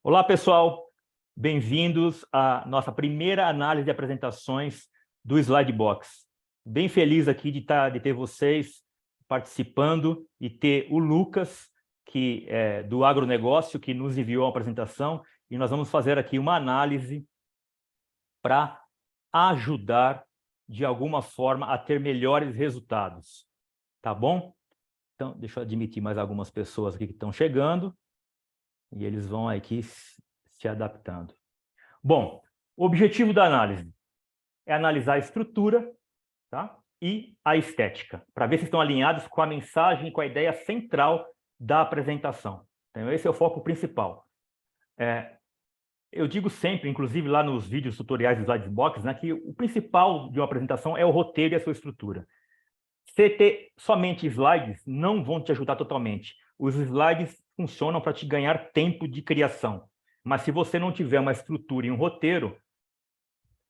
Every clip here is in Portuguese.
Olá, pessoal. Bem-vindos à nossa primeira análise de apresentações do Slidebox. Bem feliz aqui de ter vocês participando e ter o Lucas, que é do agronegócio, que nos enviou a apresentação, e nós vamos fazer aqui uma análise para ajudar, de alguma forma, a ter melhores resultados. Tá bom? Então, deixa eu admitir mais algumas pessoas aqui que estão chegando. E eles vão aqui se adaptando. Bom, o objetivo da análise é analisar a estrutura, tá? E a estética, para ver se estão alinhados com a mensagem e com a ideia central da apresentação. Então, esse é o foco principal. Eu digo sempre, inclusive lá nos vídeos tutoriais do Slidebox, né, que o principal de uma apresentação é o roteiro e a sua estrutura. Você ter somente slides não vão te ajudar totalmente. Os slides funcionam para te ganhar tempo de criação. Mas se você não tiver uma estrutura e um roteiro,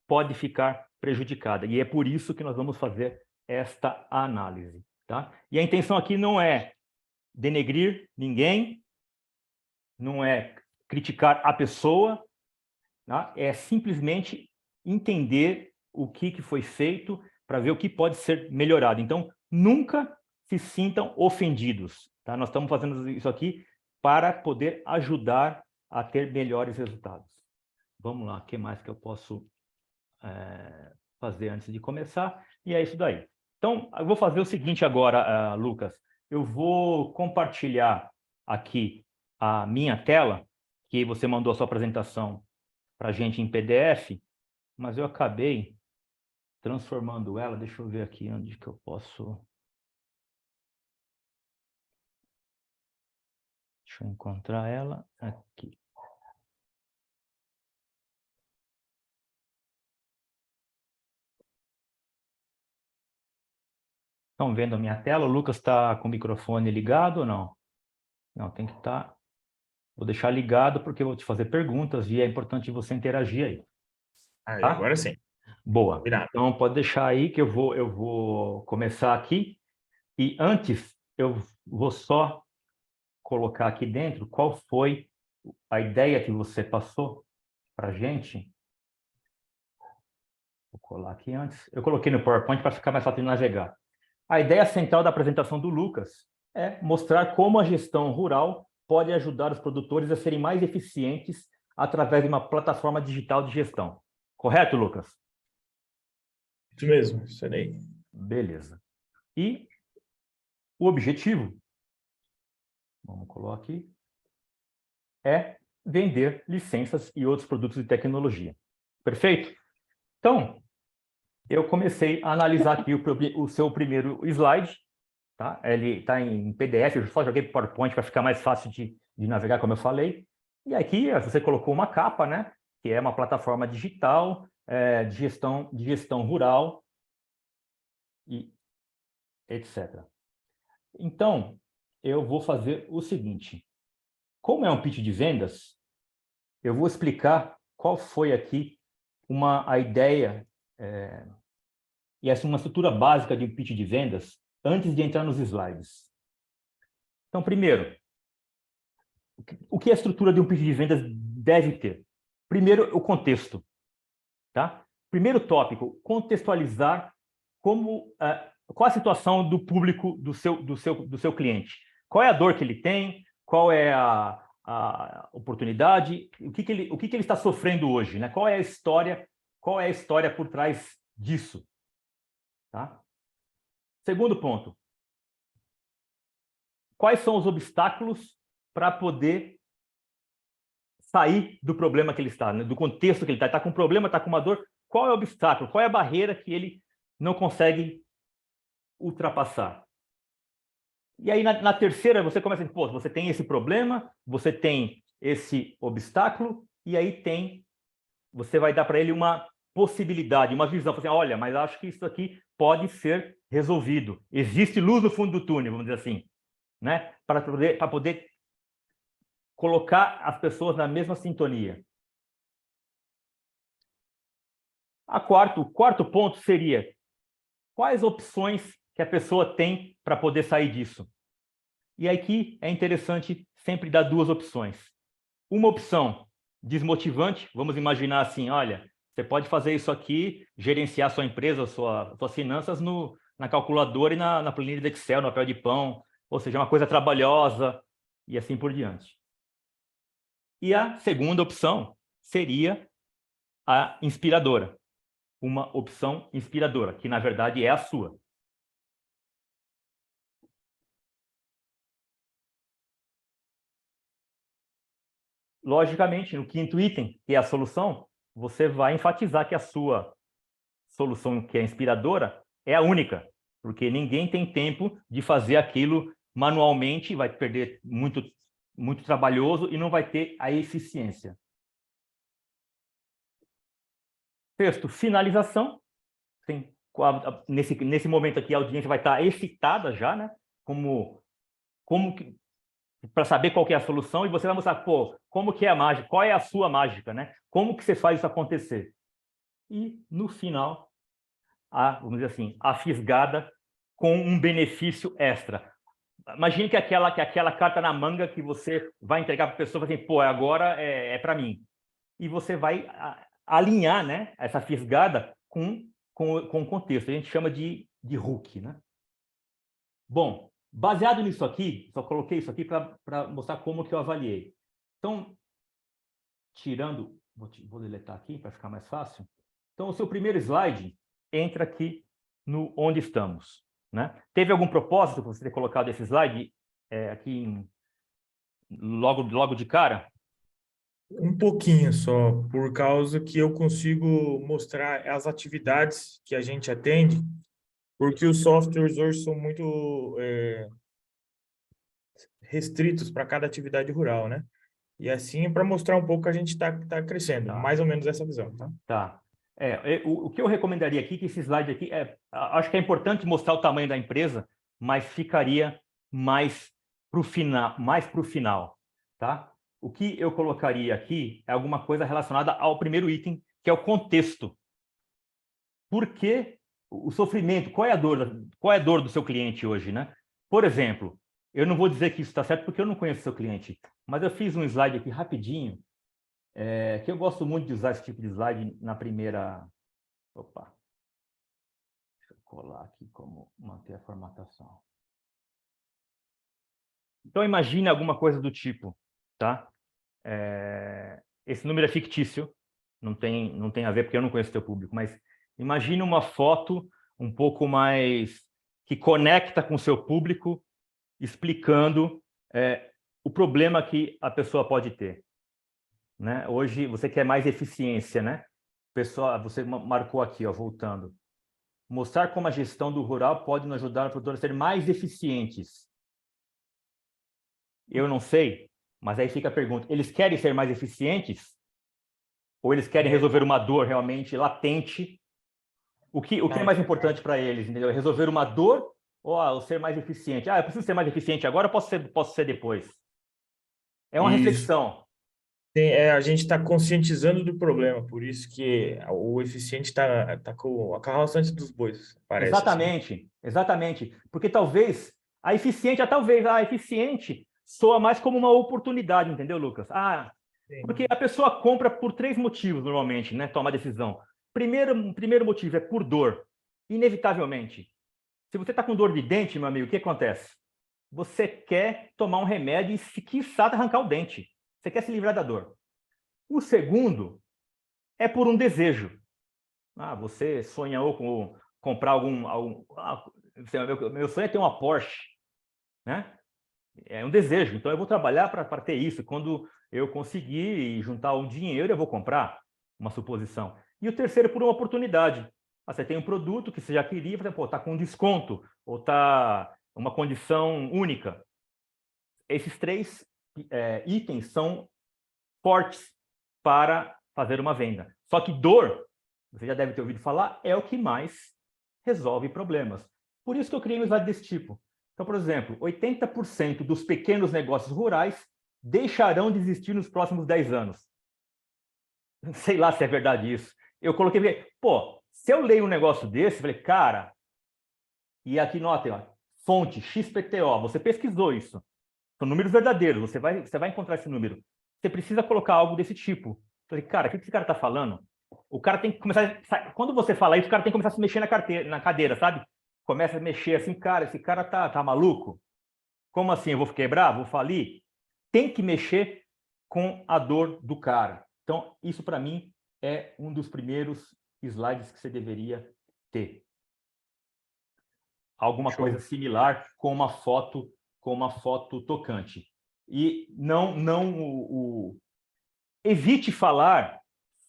pode ficar prejudicada. E é por isso que nós vamos fazer esta análise. Tá? E a intenção aqui não é denegrir ninguém, não é criticar a pessoa, tá? É simplesmente entender o que foi feito para ver o que pode ser melhorado. Então, nunca se sintam ofendidos. Tá? Nós estamos fazendo isso aqui para poder ajudar a ter melhores resultados. Vamos lá, o que mais que eu posso fazer antes de começar? E é isso daí. Então, eu vou fazer o seguinte agora, Lucas. Eu vou compartilhar aqui a minha tela, que você mandou a sua apresentação para a gente em PDF, mas eu acabei transformando ela. Deixa eu ver aqui onde que eu posso... Deixa eu encontrar ela aqui. Estão vendo a minha tela? O Lucas está com o microfone ligado ou não? Não, tem que estar... Vou deixar ligado porque eu vou te fazer perguntas e é importante você interagir aí. Tá? Agora sim. Boa. Virado. Então, pode deixar aí que eu vou começar aqui. E antes, eu vou só colocar aqui dentro qual foi a ideia que você passou para a gente. Vou colar aqui antes. Eu coloquei no PowerPoint para ficar mais fácil de navegar. A ideia central da apresentação do Lucas é mostrar como a gestão rural pode ajudar os produtores a serem mais eficientes através de uma plataforma digital de gestão. Correto, Lucas? Isso mesmo, isso aí. Beleza. E o objetivo, vamos colocar aqui, é vender licenças e outros produtos de tecnologia. Perfeito? Então, eu comecei a analisar aqui o seu primeiro slide. Tá? Ele está em PDF, eu só joguei para o PowerPoint para ficar mais fácil de navegar, como eu falei. E aqui você colocou uma capa, né? Que é uma plataforma digital de gestão rural, e etc. Então, eu vou fazer o seguinte. Como é um pitch de vendas, eu vou explicar qual foi aqui a ideia e essa uma estrutura básica de um pitch de vendas antes de entrar nos slides. Então, primeiro, o que a estrutura de um pitch de vendas deve ter? Primeiro, o contexto. Tá? Primeiro tópico, contextualizar qual a situação do público do seu cliente. Qual é a dor que ele tem, qual é a oportunidade, o que ele está sofrendo hoje, né? Qual é a história por trás disso. Tá? Segundo ponto, quais são os obstáculos para poder sair do problema que ele está, né? Do contexto que ele está. Está com um problema, está com uma dor. Qual é o obstáculo? Qual é a barreira que ele não consegue ultrapassar? E aí, na terceira, você começa a dizer, pô, você tem esse problema, você tem esse obstáculo, e aí você vai dar para ele uma possibilidade, uma visão. Assim, olha, mas acho que isso aqui pode ser resolvido. Existe luz no fundo do túnel, vamos dizer assim, né? Para poder colocar as pessoas na mesma sintonia. O quarto ponto seria quais opções que a pessoa tem para poder sair disso. E aqui é interessante sempre dar duas opções. Uma opção desmotivante. Vamos imaginar assim, olha, você pode fazer isso aqui, gerenciar sua empresa, suas finanças na calculadora e na planilha de Excel, no papel de pão, ou seja, uma coisa trabalhosa e assim por diante. E a segunda opção seria a inspiradora. Uma opção inspiradora, que na verdade é a sua. Logicamente, no quinto item, que é a solução, você vai enfatizar que a sua solução, que é inspiradora, é a única, porque ninguém tem tempo de fazer aquilo manualmente, vai perder muito trabalhoso e não vai ter a eficiência. Sexto, finalização. Sim, nesse momento aqui, a audiência vai estar excitada já, né? Para saber qual que é a solução, e você vai mostrar, pô, como que é a mágica, qual é a sua mágica, né? Como que você faz isso acontecer? E, no final, vamos dizer assim, a fisgada com um benefício extra. Imagine que aquela carta na manga que você vai entregar para a pessoa, assim, pô, agora é para mim. E você vai alinhar, né, essa fisgada com o contexto. A gente chama de hook, né? Bom, baseado nisso aqui, só coloquei isso aqui para mostrar como que eu avaliei. Então, tirando, vou deletar aqui para ficar mais fácil. Então, o seu primeiro slide entra aqui no onde estamos, né? Teve algum propósito para você ter colocado esse slide aqui logo de cara? Um pouquinho só, por causa que eu consigo mostrar as atividades que a gente atende, porque os softwares hoje são muito restritos para cada atividade rural, né? E assim, para mostrar um pouco que a gente está crescendo, Tá. mais ou menos essa visão, tá? Tá. O que eu recomendaria aqui, que esse slide aqui, acho que é importante mostrar o tamanho da empresa, mas ficaria mais para o final, tá? O que eu colocaria aqui é alguma coisa relacionada ao primeiro item, que é o contexto. Por que o sofrimento? Qual é a dor do seu cliente hoje, né? Por exemplo, eu não vou dizer que isso está certo porque eu não conheço o seu cliente, mas eu fiz um slide aqui rapidinho, que eu gosto muito de usar esse tipo de slide na primeira... Opa! Deixa eu colar aqui como manter a formatação. Então, imagine alguma coisa do tipo, tá? Esse número é fictício, não tem a ver porque eu não conheço o teu público, mas imagine uma foto um pouco mais que conecta com o seu público, explicando o problema que a pessoa pode ter, né? Hoje você quer mais eficiência, né? Pessoal, você marcou aqui, ó, voltando. Mostrar como a gestão do rural pode nos ajudar a produtores a serem mais eficientes. Eu não sei, mas aí fica a pergunta: eles querem ser mais eficientes? Ou eles querem resolver uma dor realmente latente? O que é mais importante para eles, entendeu? Resolver uma dor ou ser mais eficiente? Eu preciso ser mais eficiente agora, posso ser depois. É uma Isso. reflexão. A gente está conscientizando do problema, por isso que o eficiente tá com a carroça antes dos bois, parece assim. Exatamente, exatamente. Porque talvez a eficiente soa mais como uma oportunidade, entendeu, Lucas? Porque a pessoa compra por 3 motivos, normalmente, né? Toma a decisão. Primeiro motivo é por dor, inevitavelmente. Se você está com dor de dente, meu amigo, o que acontece? Você quer tomar um remédio e, se quiçá, arrancar o dente. Você quer se livrar da dor. O segundo é por um desejo. Você sonhou com comprar meu sonho é ter uma Porsche, né? É um desejo. Então, eu vou trabalhar para ter isso. Quando eu conseguir juntar um dinheiro, eu vou comprar, uma suposição. E o terceiro, por uma oportunidade. Você tem um produto que você já queria, está com desconto, ou está uma condição única. Esses 3 itens são fortes para fazer uma venda. Só que dor, você já deve ter ouvido falar, é o que mais resolve problemas. Por isso que eu criei um slide desse tipo. Então, por exemplo, 80% dos pequenos negócios rurais deixarão de existir nos próximos 10 anos. Sei lá se é verdade isso. Eu coloquei, se eu leio um negócio desse, falei, cara, e aqui notem, ó, fonte XPTO, você pesquisou isso. São números verdadeiros, você vai encontrar esse número. você precisa colocar algo desse tipo. Falei, cara, o que esse cara está falando? O cara tem que começar... Quando você fala isso, o cara tem que começar a se mexer na cadeira, sabe? Começa a mexer assim, cara, esse cara tá maluco? Como assim? Eu vou quebrar? Vou falir? Tem que mexer com a dor do cara. Então, isso para mim é um dos primeiros slides que você deveria ter. Alguma Show. coisa similar com uma foto tocante. E não evite falar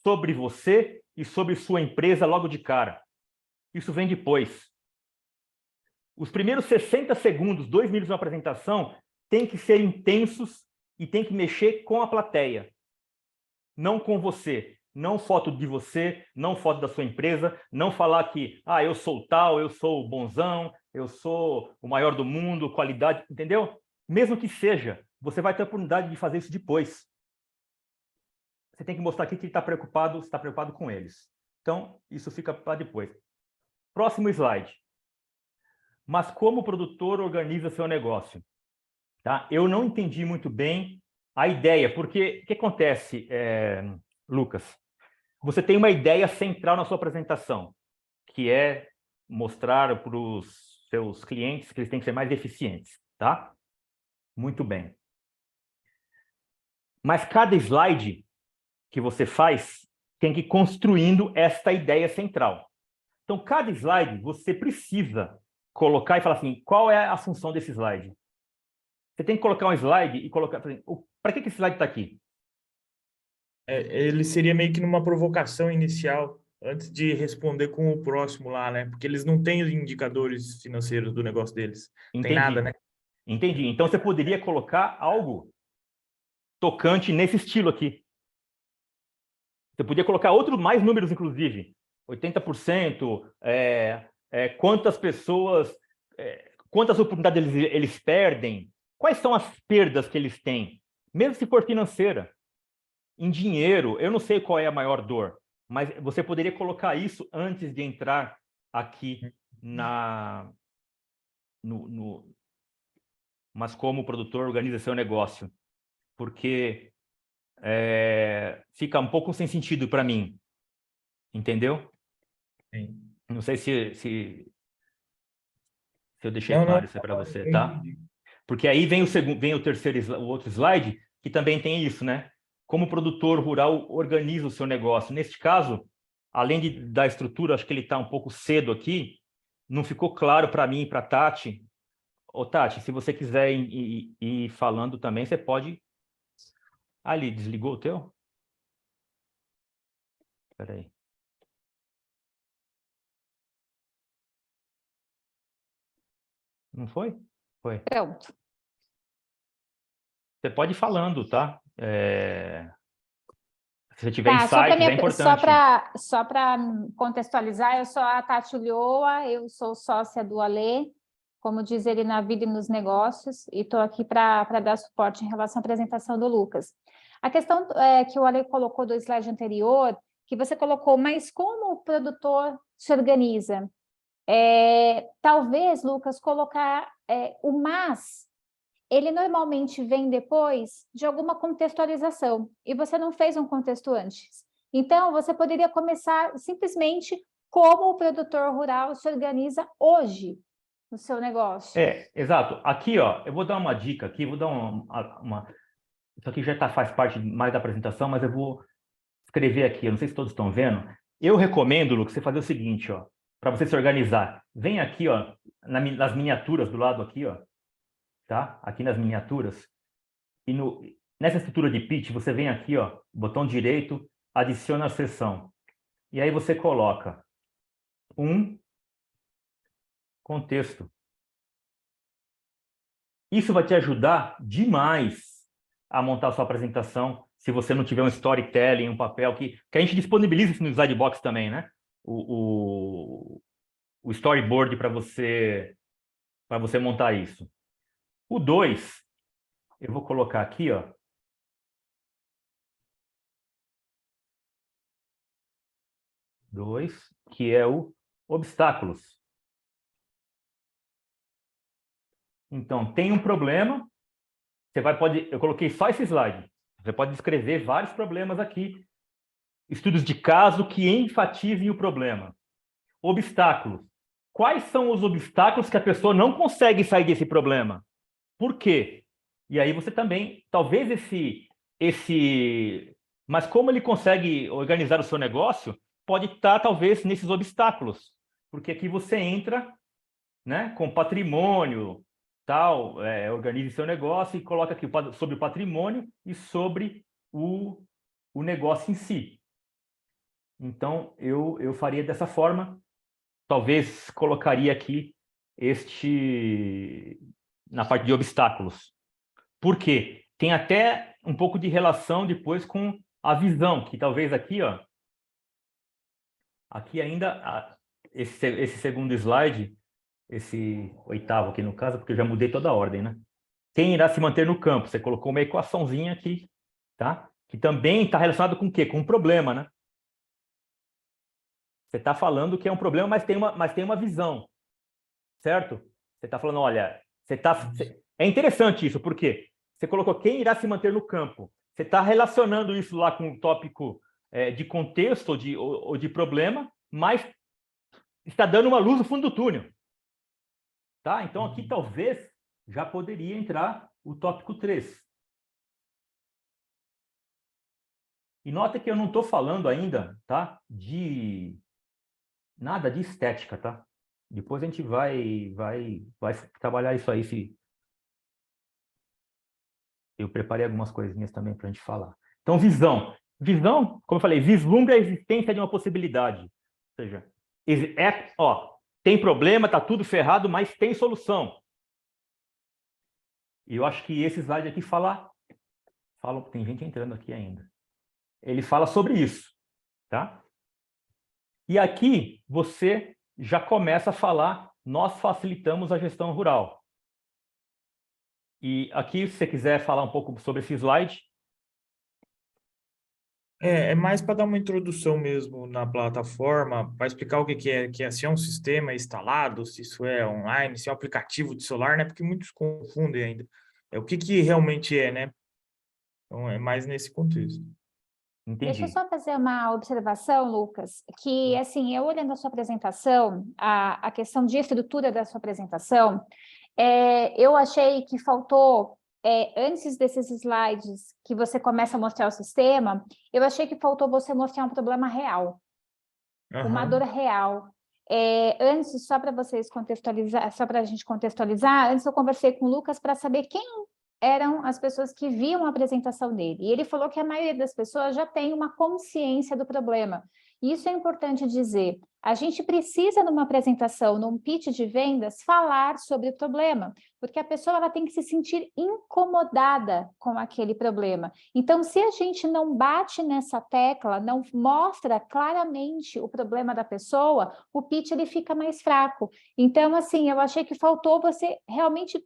sobre você e sobre sua empresa logo de cara. Isso vem depois. Os primeiros 60 segundos, 2 minutos de uma apresentação, tem que ser intensos e tem que mexer com a plateia, não com você. Não foto de você, não foto da sua empresa, não falar que eu sou tal, eu sou o bonzão, eu sou o maior do mundo, qualidade, entendeu? Mesmo que seja, você vai ter a oportunidade de fazer isso depois. Você tem que mostrar aqui que ele está preocupado com eles. Então, isso fica para depois. Próximo slide. Mas como o produtor organiza seu negócio? Tá? Eu não entendi muito bem a ideia, porque o que acontece, Lucas? Você tem uma ideia central na sua apresentação, que é mostrar para os seus clientes que eles têm que ser mais eficientes, tá? Muito bem. Mas cada slide que você faz tem que ir construindo esta ideia central. Então, cada slide você precisa colocar e falar assim, qual é a função desse slide? Você tem que colocar um slide e colocar... Para que esse slide está aqui? Ele seria meio que numa provocação inicial, antes de responder com o próximo lá, né? Porque eles não têm os indicadores financeiros do negócio deles. Tem nada, né? Entendi. Então, você poderia colocar algo tocante nesse estilo aqui. Você podia colocar mais números, inclusive. 80%, quantas pessoas, quantas oportunidades eles perdem, quais são as perdas que eles têm, mesmo se for financeira. Em dinheiro, eu não sei qual é a maior dor, mas você poderia colocar isso antes de entrar aqui mas como o produtor organiza seu negócio, porque fica um pouco sem sentido para mim, entendeu? Sim. Não sei se eu deixei Não, não, claro isso para você, eu tá? entendi. Porque aí vem o outro slide, que também tem isso, né? Como o produtor rural organiza o seu negócio. Neste caso, além da estrutura, acho que ele está um pouco cedo aqui, não ficou claro para mim e para a Tati. Ô, Tati, se você quiser ir falando também, você pode... Ali, desligou o teu? Espera aí. Não foi? Foi. Pronto. Você pode ir falando, tá? Se você tiver insights, é importante. Só para contextualizar, eu sou a Tati Ulloa, eu sou sócia do Alê, como diz ele, na vida e nos negócios, e estou aqui para dar suporte em relação à apresentação do Lucas. A questão que o Alê colocou do slide anterior, que você colocou, mas como o produtor se organiza? Talvez, Lucas, colocar o mas, ele normalmente vem depois de alguma contextualização, e você não fez um contexto antes. Então, você poderia começar simplesmente como o produtor rural se organiza hoje no seu negócio. Exato. Aqui, ó, eu vou dar uma dica aqui, vou dar isso aqui já faz parte mais da apresentação, mas eu vou escrever aqui, eu não sei se todos estão vendo. Eu recomendo, Lucas, você fazer o seguinte, ó, para você se organizar. Vem aqui, ó, nas miniaturas do lado aqui, ó, tá? Aqui nas miniaturas. E nessa estrutura de pitch, você vem aqui, ó, botão direito, adiciona a seção. E aí você coloca um contexto. Isso vai te ajudar demais a montar a sua apresentação, se você não tiver um storytelling, um papel que a gente disponibiliza isso no Slidebox também, né? O storyboard para você montar isso. O 2, eu vou colocar aqui, ó. Dois, que é o obstáculos. Então, tem um problema, eu coloquei só esse slide. Você pode descrever vários problemas aqui. Estudos de caso que enfatizem o problema. Obstáculos. Quais são os obstáculos que a pessoa não consegue sair desse problema? Por quê? E aí você também, talvez mas como ele consegue organizar o seu negócio, pode estar talvez nesses obstáculos, porque aqui você entra, né, com patrimônio, tal, organize seu negócio e coloca aqui sobre o patrimônio e sobre o negócio em si. Então, eu faria dessa forma, talvez colocaria aqui na parte de obstáculos. Por quê? Tem até um pouco de relação depois com a visão, que talvez aqui, ó, aqui ainda, esse segundo slide, esse oitavo aqui no caso, porque eu já mudei toda a ordem, né? Quem irá se manter no campo? Você colocou uma equaçãozinha aqui, tá? Que também está relacionado com o quê? Com um problema, né? Você está falando que é um problema, mas tem uma visão, certo? Você está falando, olha, é interessante isso, por quê? Você colocou quem irá se manter no campo. Você está relacionando isso lá com o tópico de contexto ou de problema, mas está dando uma luz no fundo do túnel. Tá? Então, aqui talvez já poderia entrar o tópico 3. E nota que eu não estou falando ainda, tá? Nada de estética, tá? Depois a gente vai trabalhar isso aí. Eu preparei algumas coisinhas também para a gente falar. Então, visão. Visão, como eu falei, vislumbra a existência de uma possibilidade. Ou seja, tem problema, está tudo ferrado, mas tem solução. E eu acho que esse slide aqui fala, tem gente entrando aqui ainda. Ele fala sobre isso, tá? E aqui você já começa a falar, nós facilitamos a gestão rural. E aqui, se você quiser falar um pouco sobre esse slide. É mais para dar uma introdução mesmo na plataforma, para explicar o que é, se é um sistema instalado, se isso é online, se é um aplicativo de celular, né? Porque muitos confundem ainda. O que realmente é, né? Então, é mais nesse contexto. Deixa eu Entendi. só fazer uma observação, Lucas, que, assim, eu olhando a sua apresentação, a questão de estrutura da sua apresentação, eu achei que faltou, antes desses slides que você começa a mostrar o sistema, eu achei que faltou você mostrar um problema real, uma dor real. Antes, só para vocês contextualizar, só para a gente contextualizar, antes eu conversei com o Lucas para saber quem eram as pessoas que viam a apresentação dele. E ele falou que a maioria das pessoas já tem uma consciência do problema. E isso é importante dizer. A gente precisa, numa apresentação, num pitch de vendas, falar sobre o problema, porque a pessoa ela tem que se sentir incomodada com aquele problema. Então, se a gente não bate nessa tecla, não mostra claramente o problema da pessoa, o pitch ele fica mais fraco. Então, assim, eu achei que faltou você realmente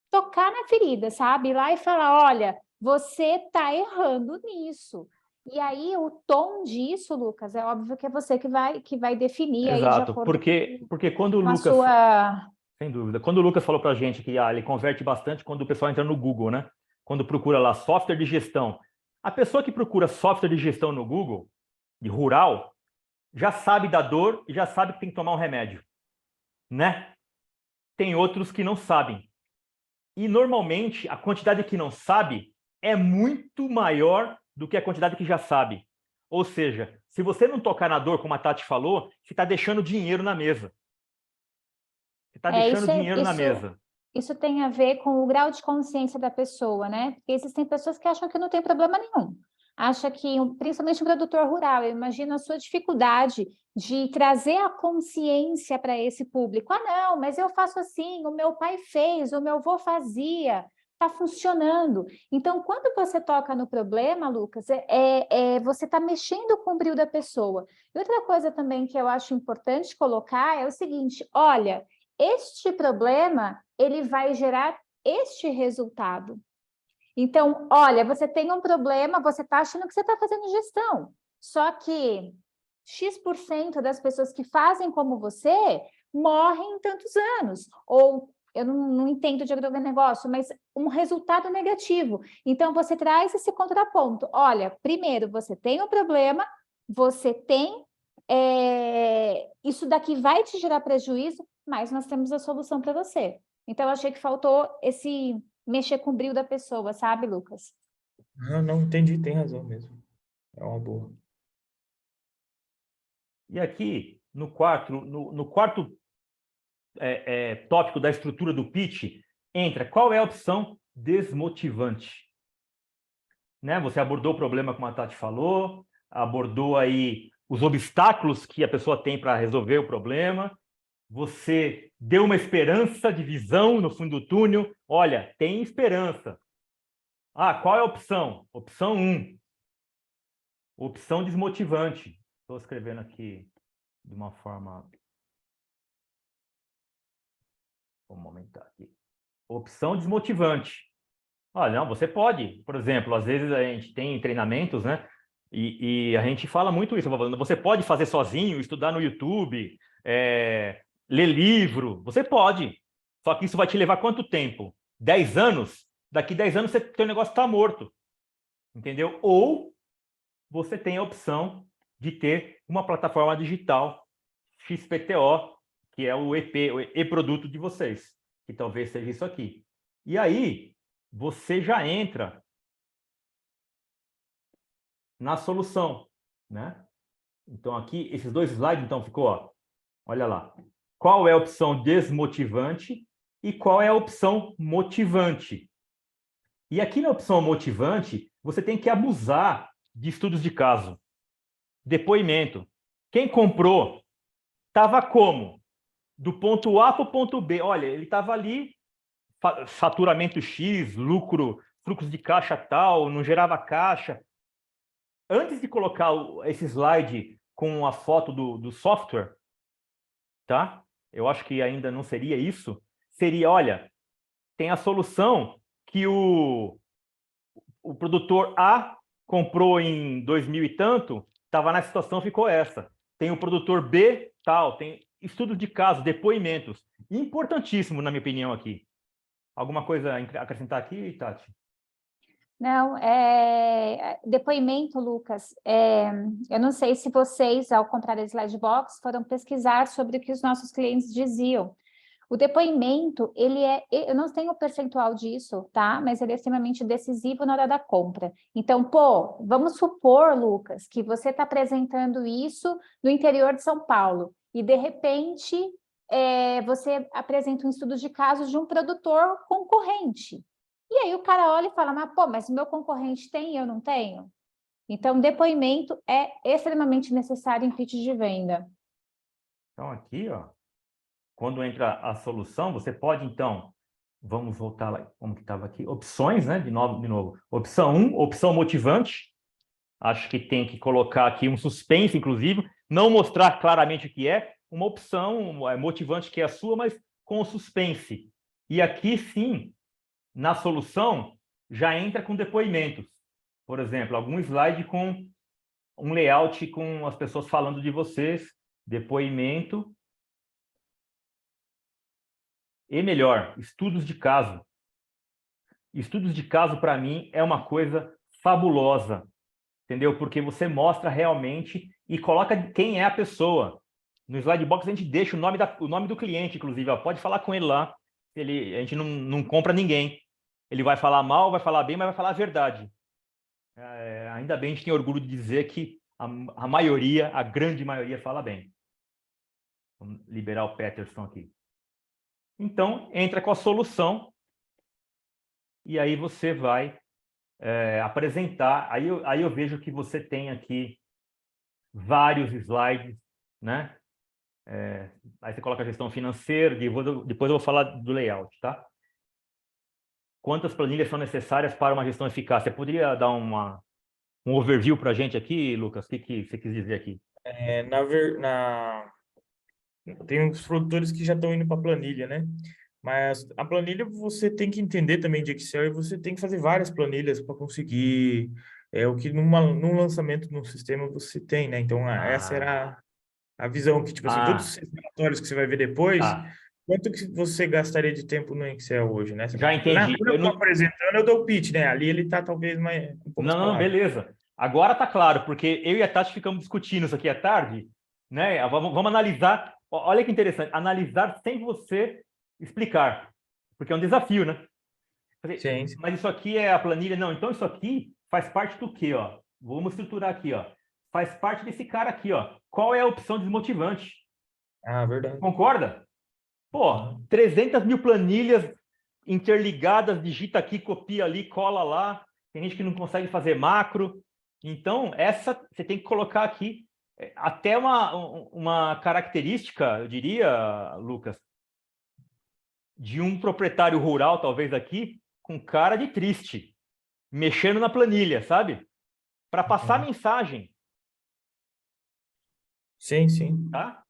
tocar na ferida, sabe? Ir lá e falar, olha, você está errando nisso. E aí, o tom disso, Lucas, é óbvio que é você que vai definir aí de Exato, acordo porque quando o com a Lucas... sua... Sem dúvida. Quando o Lucas falou para a gente que ele converte bastante quando o pessoal entra no Google, né? Quando procura lá software de gestão. A pessoa que procura software de gestão no Google, de rural, já sabe da dor e já sabe que tem que tomar um remédio, né? Tem outros que não sabem. E, normalmente, a quantidade que não sabe é muito maior do que a quantidade que já sabe. Ou seja, se você não tocar na dor, como a Tati falou, você está deixando dinheiro na mesa. Você está deixando dinheiro na mesa. Isso tem a ver com o grau de consciência da pessoa, né? Porque existem pessoas que acham que não tem problema nenhum. Acha que, principalmente o produtor rural, eu imagino a sua dificuldade de trazer a consciência para esse público. Ah, não, mas eu faço assim, o meu pai fez, o meu avô fazia, está funcionando. Então, quando você toca no problema, Lucas, você está mexendo com o brilho da pessoa. E outra coisa também que eu acho importante colocar é o seguinte, olha, este problema, ele vai gerar este resultado. Então, olha, você tem um problema, você está achando que você está fazendo gestão. Só que X% das pessoas que fazem como você morrem em tantos anos. Ou eu não entendo de agronegócio, mas um resultado negativo. Então, você traz esse contraponto. Olha, primeiro, você tem um problema, você tem... isso daqui vai te gerar prejuízo, mas nós temos a solução para você. Então, eu achei que faltou esse mexer com o brilho da pessoa, sabe, Lucas? Não entendi, tem razão mesmo. É uma boa. E aqui, no quarto tópico da estrutura do pitch, entra qual é a opção desmotivante. Né? Você abordou o problema, como a Tati falou, abordou aí os obstáculos que a pessoa tem para resolver o problema, você deu uma esperança de visão no fundo do túnel. Olha, tem esperança. Ah, qual é a opção? Opção 1. Opção desmotivante. Estou escrevendo aqui de uma forma... Vamos aumentar aqui. Opção desmotivante. Olha, não, você pode. Por exemplo, às vezes a gente tem treinamentos, né? E a gente fala muito isso. Você pode fazer sozinho, estudar no YouTube, ler livro. Você pode. Só que isso vai te levar quanto tempo? 10 anos? Daqui 10 anos, seu negócio está morto. Entendeu? Ou você tem a opção de ter uma plataforma digital XPTO, que é o e-produto de vocês, que talvez seja isso aqui. E aí, você já entra na solução, né? Então, aqui, esses dois slides, então, ficou, ó, olha lá. Qual é a opção desmotivante e qual é a opção motivante? E aqui na opção motivante, você tem que abusar de estudos de caso. Depoimento. Quem comprou estava como? Do ponto A para o ponto B. Olha, ele estava ali, faturamento X, lucro, fluxo de caixa tal, não gerava caixa. Antes de colocar esse slide com a foto do software, tá? Eu acho que ainda não seria isso. Seria, olha, tem a solução que o produtor A comprou em 2000 e tanto, estava na situação, ficou essa. Tem o produtor B, tal, tem estudos de caso, depoimentos. Importantíssimo, na minha opinião, aqui. Alguma coisa a acrescentar aqui, Tati? Não, depoimento, Lucas, eu não sei se vocês, ao comprar a Sladebox, foram pesquisar sobre o que os nossos clientes diziam. O depoimento, eu não tenho o percentual disso, tá? Mas ele é extremamente decisivo na hora da compra. Então, vamos supor, Lucas, que você está apresentando isso no interior de São Paulo e, de repente, você apresenta um estudo de casos de um produtor concorrente. E aí o cara olha e fala, mas o meu concorrente tem e eu não tenho? Então, depoimento é extremamente necessário em pitch de venda. Então, aqui, ó, quando entra a solução, você pode, então, vamos voltar lá, como que estava aqui, opções, né, de novo. Opção 1, opção motivante. Acho que tem que colocar aqui um suspense, inclusive, não mostrar claramente o que é, uma opção motivante que é a sua, mas com suspense. E aqui, sim, na solução, já entra com depoimentos. Por exemplo, algum slide com um layout com as pessoas falando de vocês, depoimento. E melhor, estudos de caso. Estudos de caso, para mim, é uma coisa fabulosa, entendeu? Porque você mostra realmente e coloca quem é a pessoa. No Sladebox, a gente deixa o nome do cliente, inclusive. Ó, pode falar com ele lá. A gente não compra ninguém. Ele vai falar mal, vai falar bem, mas vai falar a verdade. Ainda bem a gente tem orgulho de dizer que a maioria, a grande maioria, fala bem. Vamos liberar o Peterson aqui. Então, entra com a solução e aí você vai apresentar. Aí eu vejo que você tem aqui vários slides, né? Aí você coloca a gestão financeira, depois eu vou falar do layout, tá? Quantas planilhas são necessárias para uma gestão eficaz? Você poderia dar um overview para a gente aqui, Lucas? O que você quis dizer aqui? Tem uns produtores que já estão indo para planilha, né? Mas a planilha você tem que entender também de Excel e você tem que fazer várias planilhas para conseguir o que num lançamento no sistema você tem, né? Então, essa era a visão que, tipo assim, todos os relatórios que você vai ver depois, tá. Quanto que você gastaria de tempo no Excel hoje, né? Já entendi. Quando eu Eu estou não... apresentando, eu dou o pitch, né? Ali ele está talvez mais, com poucas Não, palavras. beleza. Agora tá claro, porque eu e a Tati ficamos discutindo isso aqui à tarde, né? Vamos analisar. Olha que interessante, analisar sem você explicar, porque é um desafio, né? Sim, sim. Mas isso aqui é a planilha? Não, então isso aqui faz parte do quê, ó? Vamos estruturar aqui, ó. Faz parte desse cara aqui, ó. Qual é a opção desmotivante? Ah, verdade. Concorda? Pô, 300 mil planilhas interligadas, digita aqui, copia ali, cola lá. Tem gente que não consegue fazer macro. Então, essa você tem que colocar aqui. Até uma característica, eu diria, Lucas, de um proprietário rural, talvez aqui, com cara de triste, mexendo na planilha, sabe? Para passar Uhum. mensagem, Sim, sim. tá?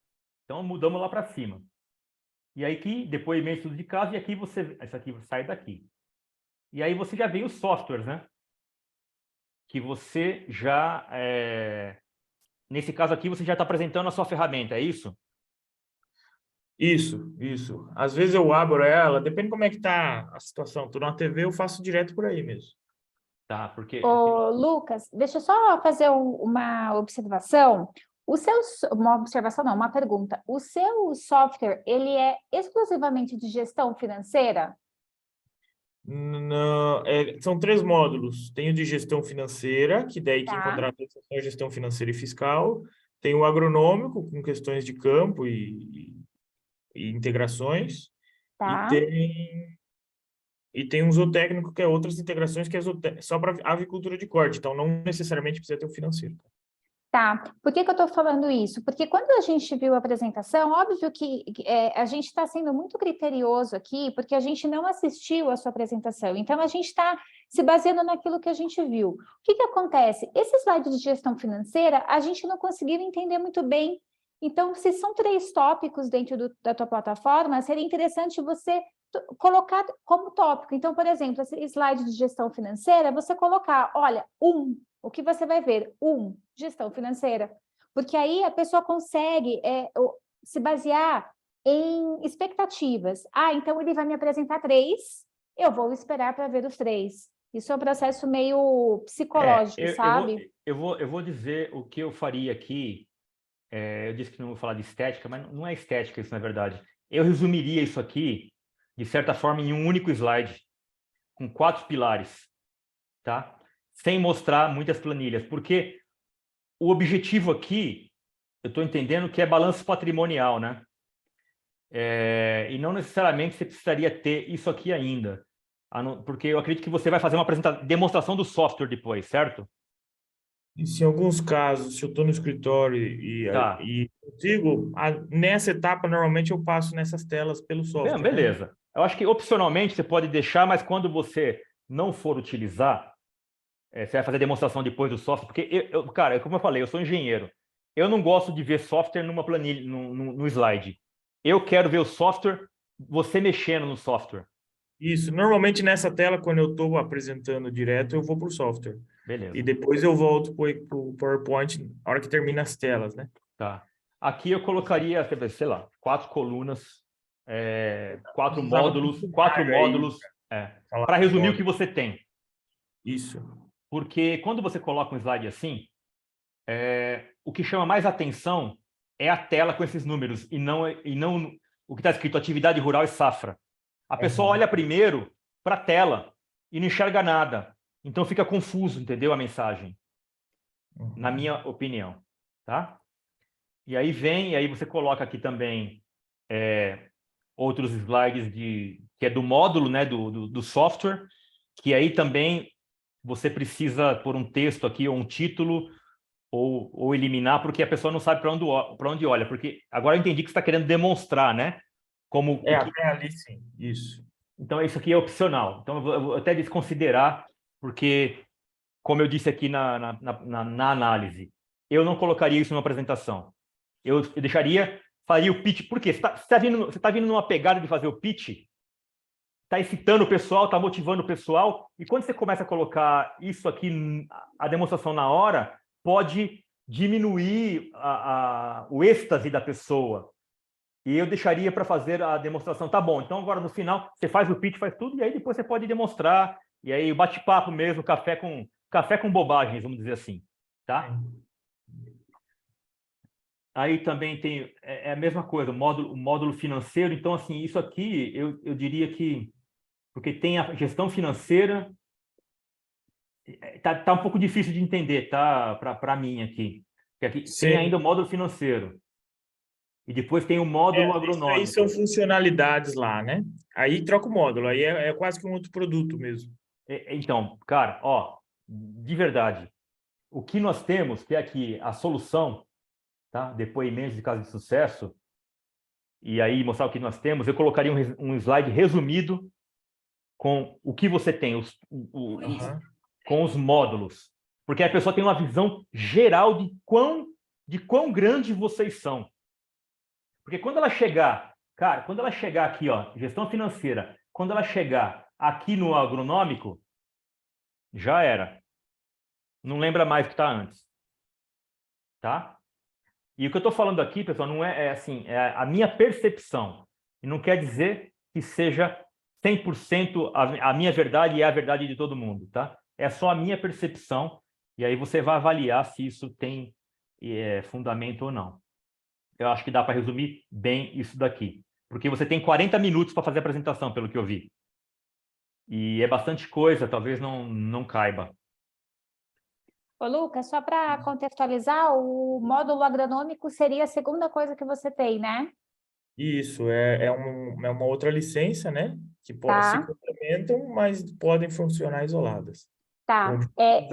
Então, mudamos lá para cima. E aí que depoimento estudo de caso, e aqui você, isso aqui sai daqui. E aí você já vem os softwares, né? Que você já, nesse caso aqui, você já está apresentando a sua ferramenta, é isso? Isso, isso. Às vezes eu abro ela, depende como é que tá a situação. Tô na TV, eu faço direto por aí mesmo. Tá, porque... Ô, Lucas, deixa eu só fazer uma observação. Uma observação não, uma pergunta. O seu software, ele é exclusivamente de gestão financeira? Não, são 3 módulos. Tem o de gestão financeira, que daí quem Tá, contrata é a gestão financeira e fiscal. Tem o agronômico, com questões de campo e integrações. E tá. tem um zootécnico, que é outras integrações, que é só para avicultura de corte. Então, não necessariamente precisa ter o financeiro. Tá, por que que eu estou falando isso? Porque quando a gente viu a apresentação, óbvio que a gente está sendo muito criterioso aqui, porque a gente não assistiu a sua apresentação, então a gente está se baseando naquilo que a gente viu. O que que acontece? Esse slide de gestão financeira, a gente não conseguiu entender muito bem. Então, se são 3 tópicos dentro da tua plataforma, seria interessante você colocar como tópico. Então, por exemplo, esse slide de gestão financeira, você colocar, olha, o que você vai ver? Gestão financeira. Porque aí a pessoa consegue se basear em expectativas. Ah, então ele vai me apresentar 3, eu vou esperar para ver os 3. Isso é um processo meio psicológico, sabe? Eu vou dizer o que eu faria aqui. Eu disse que não vou falar de estética, mas não é estética isso, na verdade. Eu resumiria isso aqui, de certa forma, em um único slide, com 4 pilares, tá? Sem mostrar muitas planilhas, porque o objetivo aqui, eu estou entendendo que é balanço patrimonial, né? E não necessariamente você precisaria ter isso aqui ainda, porque eu acredito que você vai fazer uma demonstração do software depois, certo? E se em alguns casos, se eu estou no escritório Tá. e consigo, nessa etapa, normalmente eu passo nessas telas pelo Bem, software, né? beleza. Eu acho que opcionalmente você pode deixar, mas quando você não for utilizar, você vai fazer demonstração depois do software, porque, cara, como eu falei, eu sou engenheiro. Eu não gosto de ver software numa planilha, no slide. Eu quero ver o software, você mexendo no software. Isso, normalmente nessa tela, quando eu estou apresentando direto, eu vou para o software. Beleza. E depois eu volto para o PowerPoint na hora que termina as telas, né? Tá. Aqui eu colocaria, sei lá, 4 colunas, 4 Usava módulos, muito 4 Braga aí, módulos, falar para resumir o módulo. que você tem. Isso. Porque quando você coloca um slide assim, o que chama mais atenção é a tela com esses números, e não o que está escrito atividade rural e safra. A pessoa olha primeiro para a tela e não enxerga nada. Então fica confuso, entendeu? A mensagem, na minha opinião. Tá? E aí você coloca aqui também outros slides que é do módulo, né, do software, que aí também você precisa pôr um texto aqui, ou um título, ou eliminar, porque a pessoa não sabe para onde olha. Porque agora eu entendi que você está querendo demonstrar, né? Como Até ali sim, isso. Então, isso aqui é opcional. Então, eu vou até desconsiderar, porque, como eu disse aqui na análise, eu não colocaria isso numa apresentação. Eu deixaria, faria o pitch. Por quê? Você tá vindo numa pegada de fazer o pitch, está excitando o pessoal, está motivando o pessoal, e quando você começa a colocar isso aqui, a demonstração na hora, pode diminuir o êxtase da pessoa. e eu deixaria para fazer a demonstração. Tá bom, então agora no final você faz o pitch, faz tudo, e aí depois você pode demonstrar, e aí o bate-papo mesmo, café com bobagens, vamos dizer assim, tá? Aí também tem a mesma coisa, o módulo financeiro. Então, assim, isso aqui eu diria que, porque tem a gestão financeira, tá um pouco difícil de entender, tá? Para mim aqui. Porque aqui tem ainda o módulo financeiro. E depois tem o módulo Isso aí são agronômico. funcionalidades lá, né? Aí troca o módulo, aí é quase que um outro produto mesmo. Então, cara, ó, de verdade, o que nós temos, que é aqui a solução, tá? Depoimentos de caso de sucesso, e aí mostrar o que nós temos, eu colocaria um slide resumido com o que você tem, com os módulos. Porque a pessoa tem uma visão geral de quão grande vocês são. Porque quando ela chegar, cara, quando ela chegar aqui, ó, gestão financeira, quando ela chegar aqui no agronômico, já era. Não lembra mais o que está antes. Tá? E o que eu estou falando aqui, pessoal, não é assim, é a minha percepção. E não quer dizer que seja 100% a minha verdade e a verdade de todo mundo, tá? É só a minha percepção, e aí você vai avaliar se isso tem fundamento ou não. Eu acho que dá para resumir bem isso daqui. Porque você tem 40 minutos para fazer a apresentação, pelo que eu vi. E é bastante coisa, talvez não caiba. Ô, Lucas, só para contextualizar, o módulo agronômico seria a segunda coisa que você tem, né? Isso, é uma outra licença, né? Que se Tá, complementam, mas podem funcionar isoladas. tá.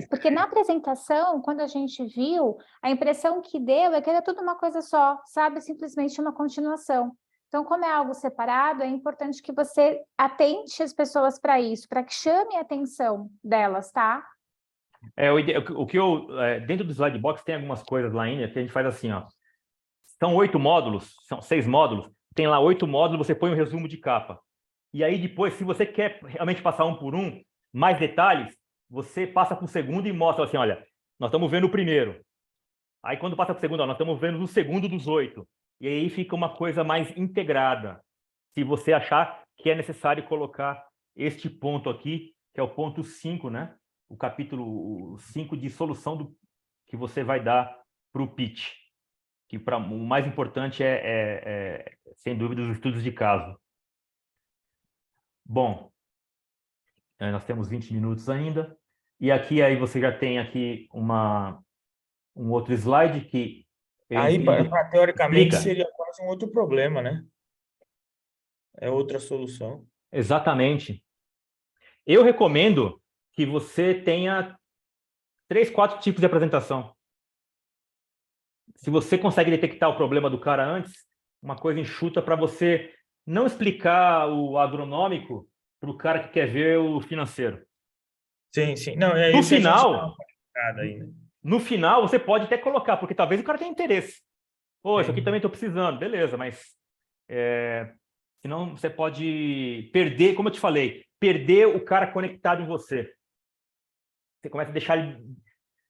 Porque na apresentação, quando a gente viu, a impressão que deu é que era tudo uma coisa só, sabe? Simplesmente uma continuação. Então, como é algo separado, é importante que você atente as pessoas para isso, para que chame a atenção delas, tá? Dentro do Slidebox tem algumas coisas lá ainda que a gente faz assim, ó. São 8 módulos, são 6 módulos, tem lá 8 módulos, você põe um resumo de capa. E aí depois, se você quer realmente passar um por um, mais detalhes, você passa para o segundo e mostra assim, olha, nós estamos vendo o primeiro. Aí quando passa para o segundo, ó, nós estamos vendo o segundo dos 8. E aí fica uma coisa mais integrada. Se você achar que é necessário colocar este ponto aqui, que é o ponto 5, né? O capítulo 5 de solução que você vai dar para o pitch. Que o mais importante sem dúvida, os estudos de caso. Bom, nós temos 20 minutos ainda. E aqui aí você já tem aqui um outro slide que... Aí, teoricamente, explica. seria quase um outro problema, né? É outra solução. Exatamente. Eu recomendo que você tenha 3, 4 tipos de apresentação. Se você consegue detectar o problema do cara antes, uma coisa enxuta para você não explicar o agronômico para o cara que quer ver o financeiro. Sim, sim. Não, é No isso que a gente dá uma final, complicada aí, né? no final, você pode até colocar, porque talvez o cara tenha interesse. Pô, isso aqui Sim. também estou precisando, beleza, mas senão você pode perder, como eu te falei, perder o cara conectado em você. Você começa a deixar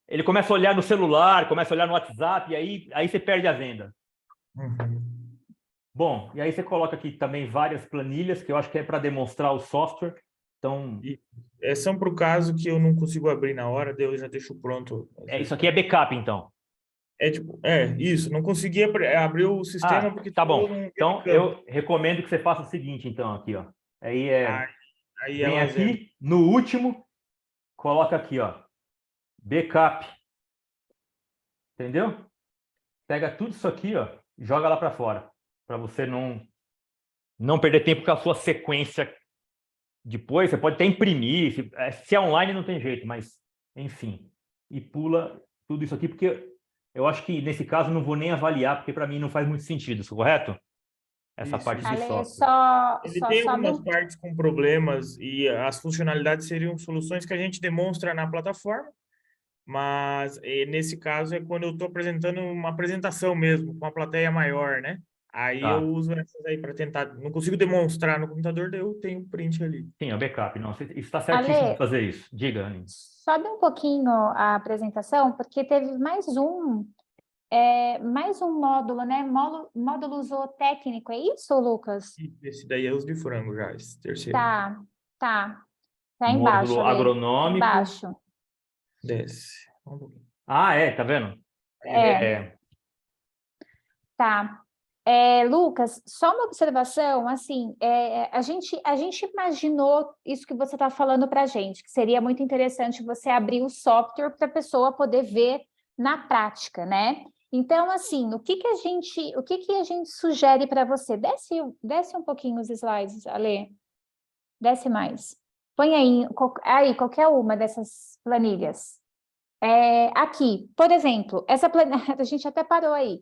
ele começa a olhar no celular, começa a olhar no WhatsApp, e aí você perde a venda. Uhum. Bom, e aí você coloca aqui também várias planilhas, que eu acho que é para demonstrar o software. Então, São para o caso que eu não consigo abrir na hora, daí eu já deixo pronto. isso aqui é backup, então. Isso, não consegui abrir o sistema porque Tá bom. estou num Então, campo. eu recomendo que você faça o seguinte, então, aqui, ó. Aí Vem elas entram. aqui, no último, coloca aqui, ó, backup. Entendeu? Pega tudo isso aqui, ó, e joga lá para fora, para você não perder tempo com a sua sequência. Depois, você pode até imprimir, se é online não tem jeito, mas, enfim. E pula tudo isso aqui, porque eu acho que, nesse caso, não vou nem avaliar, porque para mim não faz muito sentido, correto? Essa Isso, parte isso. de Ale, software. Ele só tem sobe algumas partes com problemas e as funcionalidades seriam soluções que a gente demonstra na plataforma, mas nesse caso é quando eu estou apresentando uma apresentação mesmo, com uma plateia maior, né? Aí eu Tá. uso essas aí para tentar. Não consigo demonstrar no computador, daí eu tenho um print ali. Sim, é o backup. Não, isso está certíssimo de Ale, fazer isso. Diga, Anny. sobe um pouquinho a apresentação, porque teve mais um mais um módulo, né? Módulo zootécnico, é isso, Lucas? Esse daí é os de frango já, esse terceiro. Tá. Tá embaixo, Módulo Ale. agronômico. Embaixo. Desce. Vamos um pouquinho. Tá vendo? Tá. Lucas, só uma observação, assim, a gente imaginou isso que você está falando para a gente, que seria muito interessante você abrir o software para a pessoa poder ver na prática, né? Então, assim, o que que a gente sugere para você? Desce um pouquinho os slides, Ale. Desce mais. Põe aí qualquer uma dessas planilhas. Aqui, por exemplo, essa planilha, a gente até parou aí.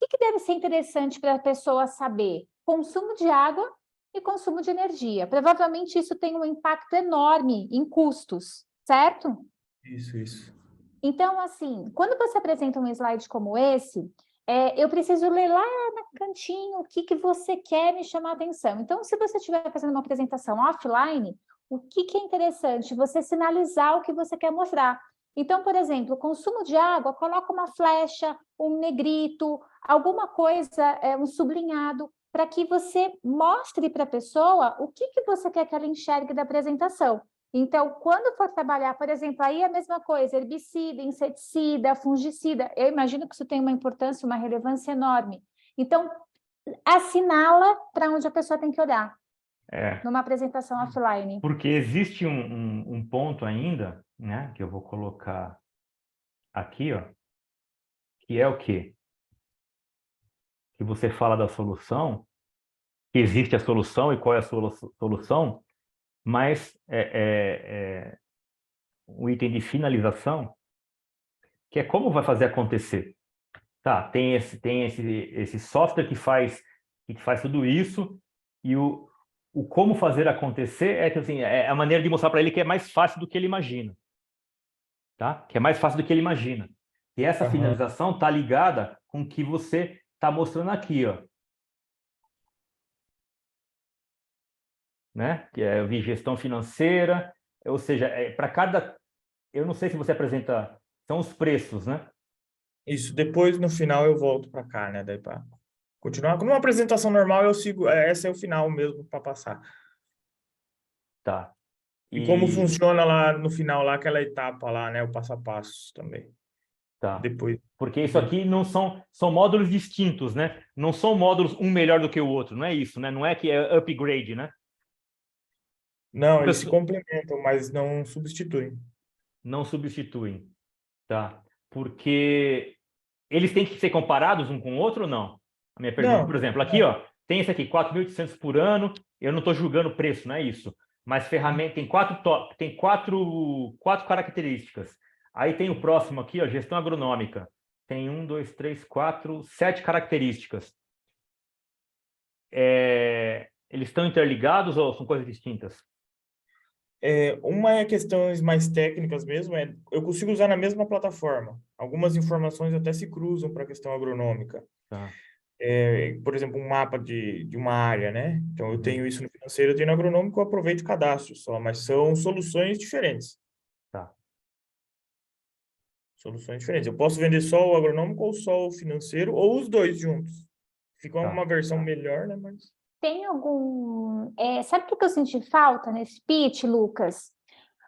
O que deve ser interessante para a pessoa saber? Consumo de água e consumo de energia. Provavelmente isso tem um impacto enorme em custos, certo? Isso. Então, assim, quando você apresenta um slide como esse, eu preciso ler lá no cantinho o que você quer me chamar a atenção. Então, se você estiver fazendo uma apresentação offline, o que é interessante? Você sinalizar o que você quer mostrar. Então, por exemplo, consumo de água, coloca uma flecha, um negrito, alguma coisa, um sublinhado, para que você mostre para a pessoa o que você quer que ela enxergue da apresentação. Então, quando for trabalhar, por exemplo, aí é a mesma coisa, herbicida, inseticida, fungicida, eu imagino que isso tem uma importância, uma relevância enorme. Então, assinala para onde a pessoa tem que olhar, numa apresentação offline. Porque existe um ponto ainda, né, que eu vou colocar aqui, ó, que é o quê? Que você fala da solução, que existe a solução e qual é a solução, mas o item de finalização, que é como vai fazer acontecer. Tá, tem esse software que faz tudo isso, e o como fazer acontecer que, assim, é a maneira de mostrar para ele que é mais fácil do que ele imagina. Tá? Que é mais fácil do que ele imagina. E essa finalização está ligada com o que você está mostrando aqui, ó. Né? Que eu vi gestão financeira, ou seja, para cada... Eu não sei se você apresenta... São os preços, né? Isso, depois no final eu volto para cá, né? Daí para continuar. Como uma apresentação normal, eu sigo. Esse é o final mesmo para passar. Tá. E como funciona lá no final, lá aquela etapa lá, né? O passo a passo também. Tá. Depois. Porque isso aqui não são módulos distintos, né? Não são módulos um melhor do que o outro, não é isso, né? Não é que é upgrade, né? Não, eles se complementam, mas não substituem. Não substituem, tá? Porque eles têm que ser comparados um com o outro ou não? A minha pergunta, por exemplo, aqui, ó, tem esse aqui, 4.800 por ano, eu não estou julgando o preço, não é isso. Mas ferramenta tem quatro características. Aí tem o próximo aqui, ó, gestão agronômica. Tem 1, 2, 3, 4, 7 características. Eles estão interligados ou são coisas distintas? Uma é questões mais técnicas mesmo, eu consigo usar na mesma plataforma. Algumas informações até se cruzam para a questão agronômica. Tá. Por exemplo, um mapa de uma área, né? Então, eu tenho isso no financeiro, eu tenho no agronômico, eu aproveito o cadastro só, mas são soluções diferentes. Tá. Soluções diferentes. Eu posso vender só o agronômico ou só o financeiro, ou os dois juntos. Fica uma versão melhor, né? Mas... Tem algum... sabe o que eu senti falta nesse pitch, Lucas?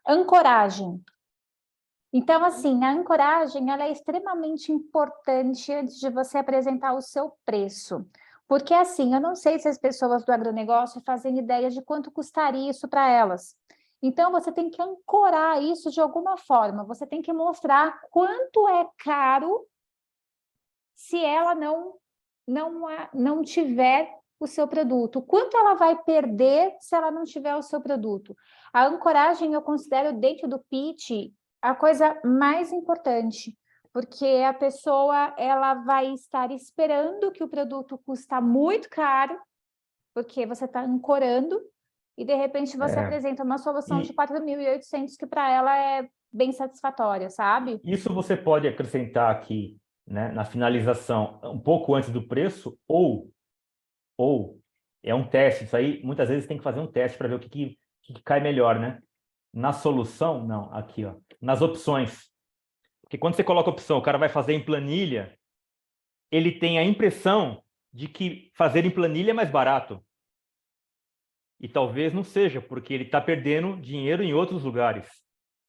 Ancoragem. Então, assim, a ancoragem ela é extremamente importante antes de você apresentar o seu preço. Porque, assim, eu não sei se as pessoas do agronegócio fazem ideia de quanto custaria isso para elas. Então, você tem que ancorar isso de alguma forma. Você tem que mostrar quanto é caro se ela não tiver o seu produto. Quanto ela vai perder se ela não tiver o seu produto? A ancoragem eu considero dentro do pitch a coisa mais importante, porque a pessoa ela vai estar esperando que o produto custa muito caro, porque você está ancorando, e de repente você apresenta uma solução de 4.800 que para ela é bem satisfatória, sabe? Isso você pode acrescentar aqui, né, na finalização, um pouco antes do preço, ou é um teste. Isso aí, muitas vezes tem que fazer um teste para ver o que cai melhor, né? Na solução, não, aqui, ó, nas opções. Porque quando você coloca opção, o cara vai fazer em planilha, ele tem a impressão de que fazer em planilha é mais barato. E talvez não seja, porque ele está perdendo dinheiro em outros lugares,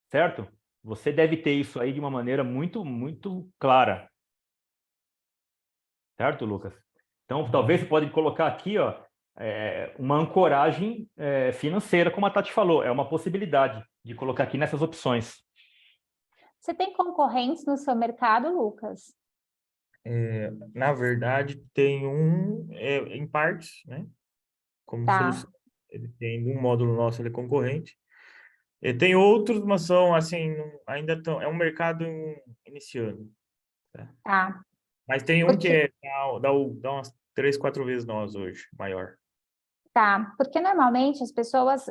certo? Você deve ter isso aí de uma maneira muito, muito clara. Certo, Lucas? Então, talvez você pode colocar aqui, ó, uma ancoragem financeira, como a Tati falou. É uma possibilidade de colocar aqui nessas opções. Você tem concorrentes no seu mercado, Lucas? Na verdade, tem em partes, né? Como Tá. solução. Ele tem um módulo nosso, ele é concorrente. E tem outros, mas são, assim, ainda estão... É um mercado iniciando. Tá. Mas tem um Porque, que dá umas 3, 4 vezes nós hoje, maior. tá. Porque normalmente as pessoas,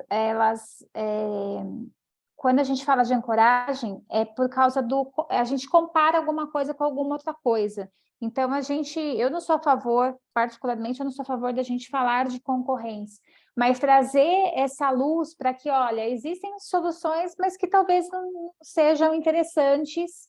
quando a gente fala de ancoragem, é por causa a gente compara alguma coisa com alguma outra coisa. Então, eu não sou a favor, particularmente, eu não sou a favor da gente falar de concorrentes, mas trazer essa luz para que, olha, existem soluções, mas que talvez não sejam interessantes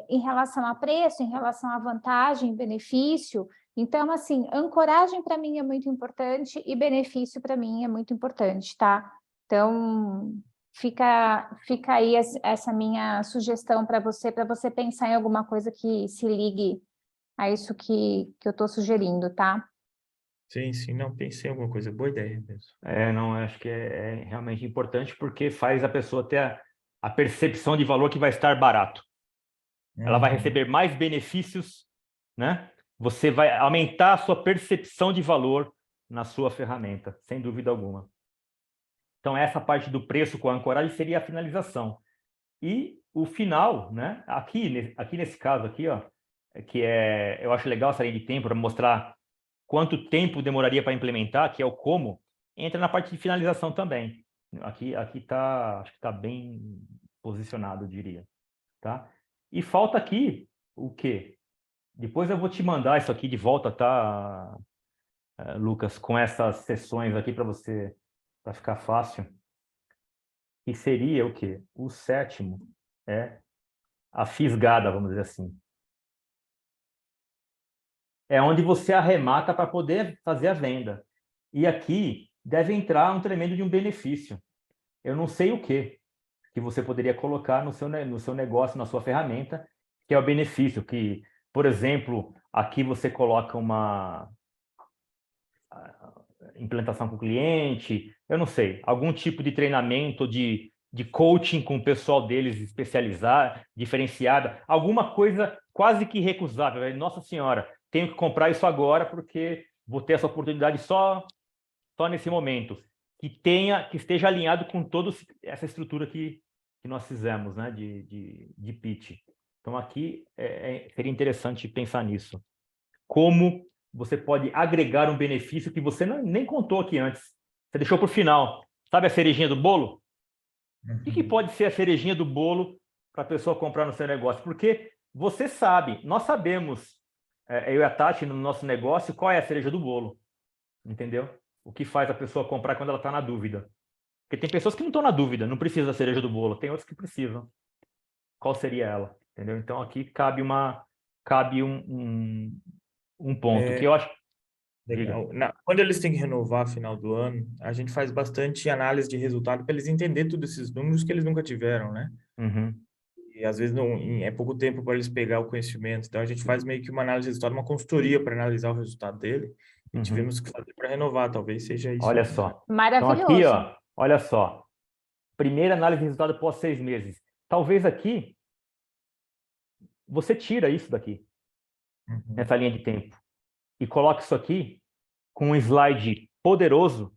em relação a preço, em relação a vantagem, benefício. Então, assim, ancoragem para mim é muito importante e benefício para mim é muito importante, tá? Então, fica aí essa minha sugestão para você pensar em alguma coisa que se ligue a isso que eu estou sugerindo, tá? Sim, sim, não, pensei em alguma coisa. Boa ideia mesmo. Não, acho que é realmente importante porque faz a pessoa ter a percepção de valor que vai estar barato. Ela vai receber mais benefícios, né? Você vai aumentar a sua percepção de valor na sua ferramenta, sem dúvida alguma. Então, essa parte do preço com a ancoragem seria a finalização. E o final, né? Aqui nesse caso aqui, ó, eu acho legal essa linha de tempo para mostrar quanto tempo demoraria para implementar, que é o como, entra na parte de finalização também. Aqui tá, acho que está bem posicionado, eu diria, tá? E falta aqui o quê? Depois eu vou te mandar isso aqui de volta, tá, Lucas, com essas sessões aqui para ficar fácil. E seria o quê? O sétimo é a fisgada, vamos dizer assim. É onde você arremata para poder fazer a venda. E aqui deve entrar um tremendo de um benefício. Eu não sei o que você poderia colocar no seu negócio, na sua ferramenta, que é o benefício, que, por exemplo, aqui você coloca uma implantação com o cliente, eu não sei, algum tipo de treinamento, de coaching com o pessoal deles especializado, diferenciada, alguma coisa quase que recusável. Nossa Senhora, tenho que comprar isso agora porque vou ter essa oportunidade só nesse momento. Que esteja alinhado com toda essa estrutura que nós fizemos, né, de pitch. Então, aqui seria interessante pensar nisso. Como você pode agregar um benefício que você nem contou aqui antes. Você deixou para o final. Sabe a cerejinha do bolo? O que pode ser a cerejinha do bolo para a pessoa comprar no seu negócio? Porque você sabe, nós sabemos, eu e a Tati, no nosso negócio, qual é a cereja do bolo. Entendeu? O que faz a pessoa comprar quando ela está na dúvida. Porque tem pessoas que não estão na dúvida, não precisa da cereja do bolo. Tem outras que precisam. Qual seria ela? Entendeu? Então, aqui cabe um ponto que eu acho... Diga. Legal. Quando eles têm que renovar final do ano, a gente faz bastante análise de resultado para eles entenderem todos esses números que eles nunca tiveram, né? Uhum. E às vezes é pouco tempo para eles pegar o conhecimento. Então a gente faz meio que uma análise de resultado, uma consultoria para analisar o resultado dele e tivemos que fazer para renovar. Talvez seja isso. Olha Né? só. Então aqui, Maravilhoso. ó, olha só. Primeira análise de resultado após 6 meses. Talvez aqui você tira isso daqui, nessa linha de tempo, e coloque isso aqui com um slide poderoso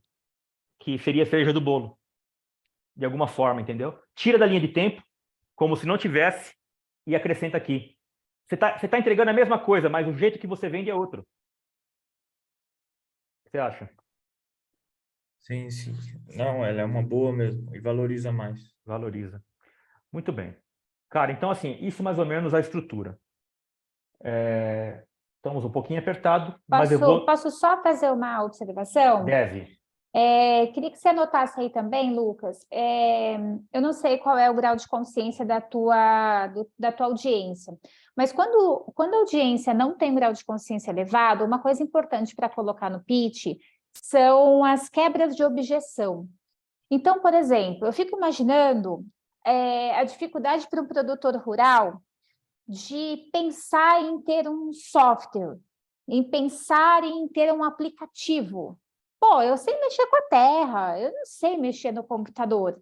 que seria a cereja do bolo, de alguma forma, entendeu? Tira da linha de tempo, como se não tivesse, e acrescenta aqui. Você tá entregando a mesma coisa, mas o jeito que você vende é outro. O que você acha? Sim, sim. Não, ela é uma boa mesmo e valoriza mais. Valoriza. Muito bem. Cara, então assim, isso mais ou menos a estrutura. Estamos um pouquinho apertado, mas eu vou... Posso só fazer uma observação? Deve. Queria que você anotasse aí também, Lucas. Eu não sei qual é o grau de consciência da tua audiência, mas quando a audiência não tem um grau de consciência elevado, uma coisa importante para colocar no pitch são as quebras de objeção. Então, por exemplo, eu fico imaginando a dificuldade para um produtor rural de pensar em ter um software, em pensar em ter um aplicativo. Pô, eu sei mexer com a terra, eu não sei mexer no computador.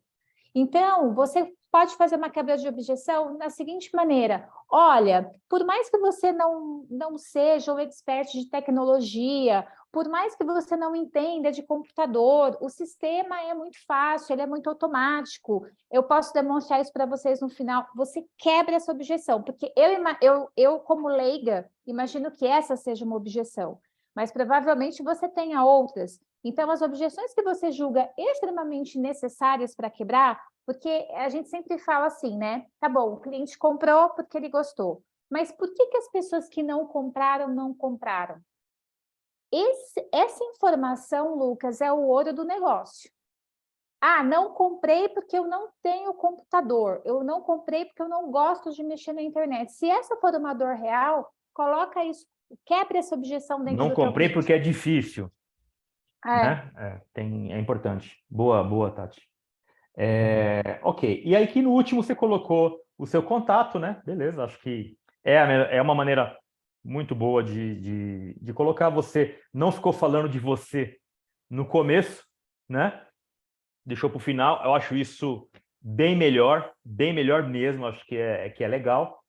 Então, você pode fazer uma quebra de objeção da seguinte maneira: olha, por mais que você não seja um expert de tecnologia, por mais que você não entenda de computador, o sistema é muito fácil, ele é muito automático. Eu posso demonstrar isso para vocês no final. Você quebra essa objeção, porque eu, como leiga, imagino que essa seja uma objeção, mas provavelmente você tenha outras. Então, as objeções que você julga extremamente necessárias para quebrar, porque a gente sempre fala assim, né? Tá bom, o cliente comprou porque ele gostou. Mas por que as pessoas que não compraram, não compraram? Essa informação, Lucas, é o ouro do negócio. Ah, não comprei porque eu não tenho computador. Eu não comprei porque eu não gosto de mexer na internet. Se essa for uma dor real, coloca isso, quebra essa objeção dentro Não do teu comprei pitch. porque é difícil, É. né? É importante. Boa, Tati. Ok. E aí que no último você colocou o seu contato, né? Beleza, acho que é uma maneira muito boa de colocar. Você não ficou falando de você no começo, né? Deixou para o final. Eu acho isso bem melhor mesmo. Acho que é legal.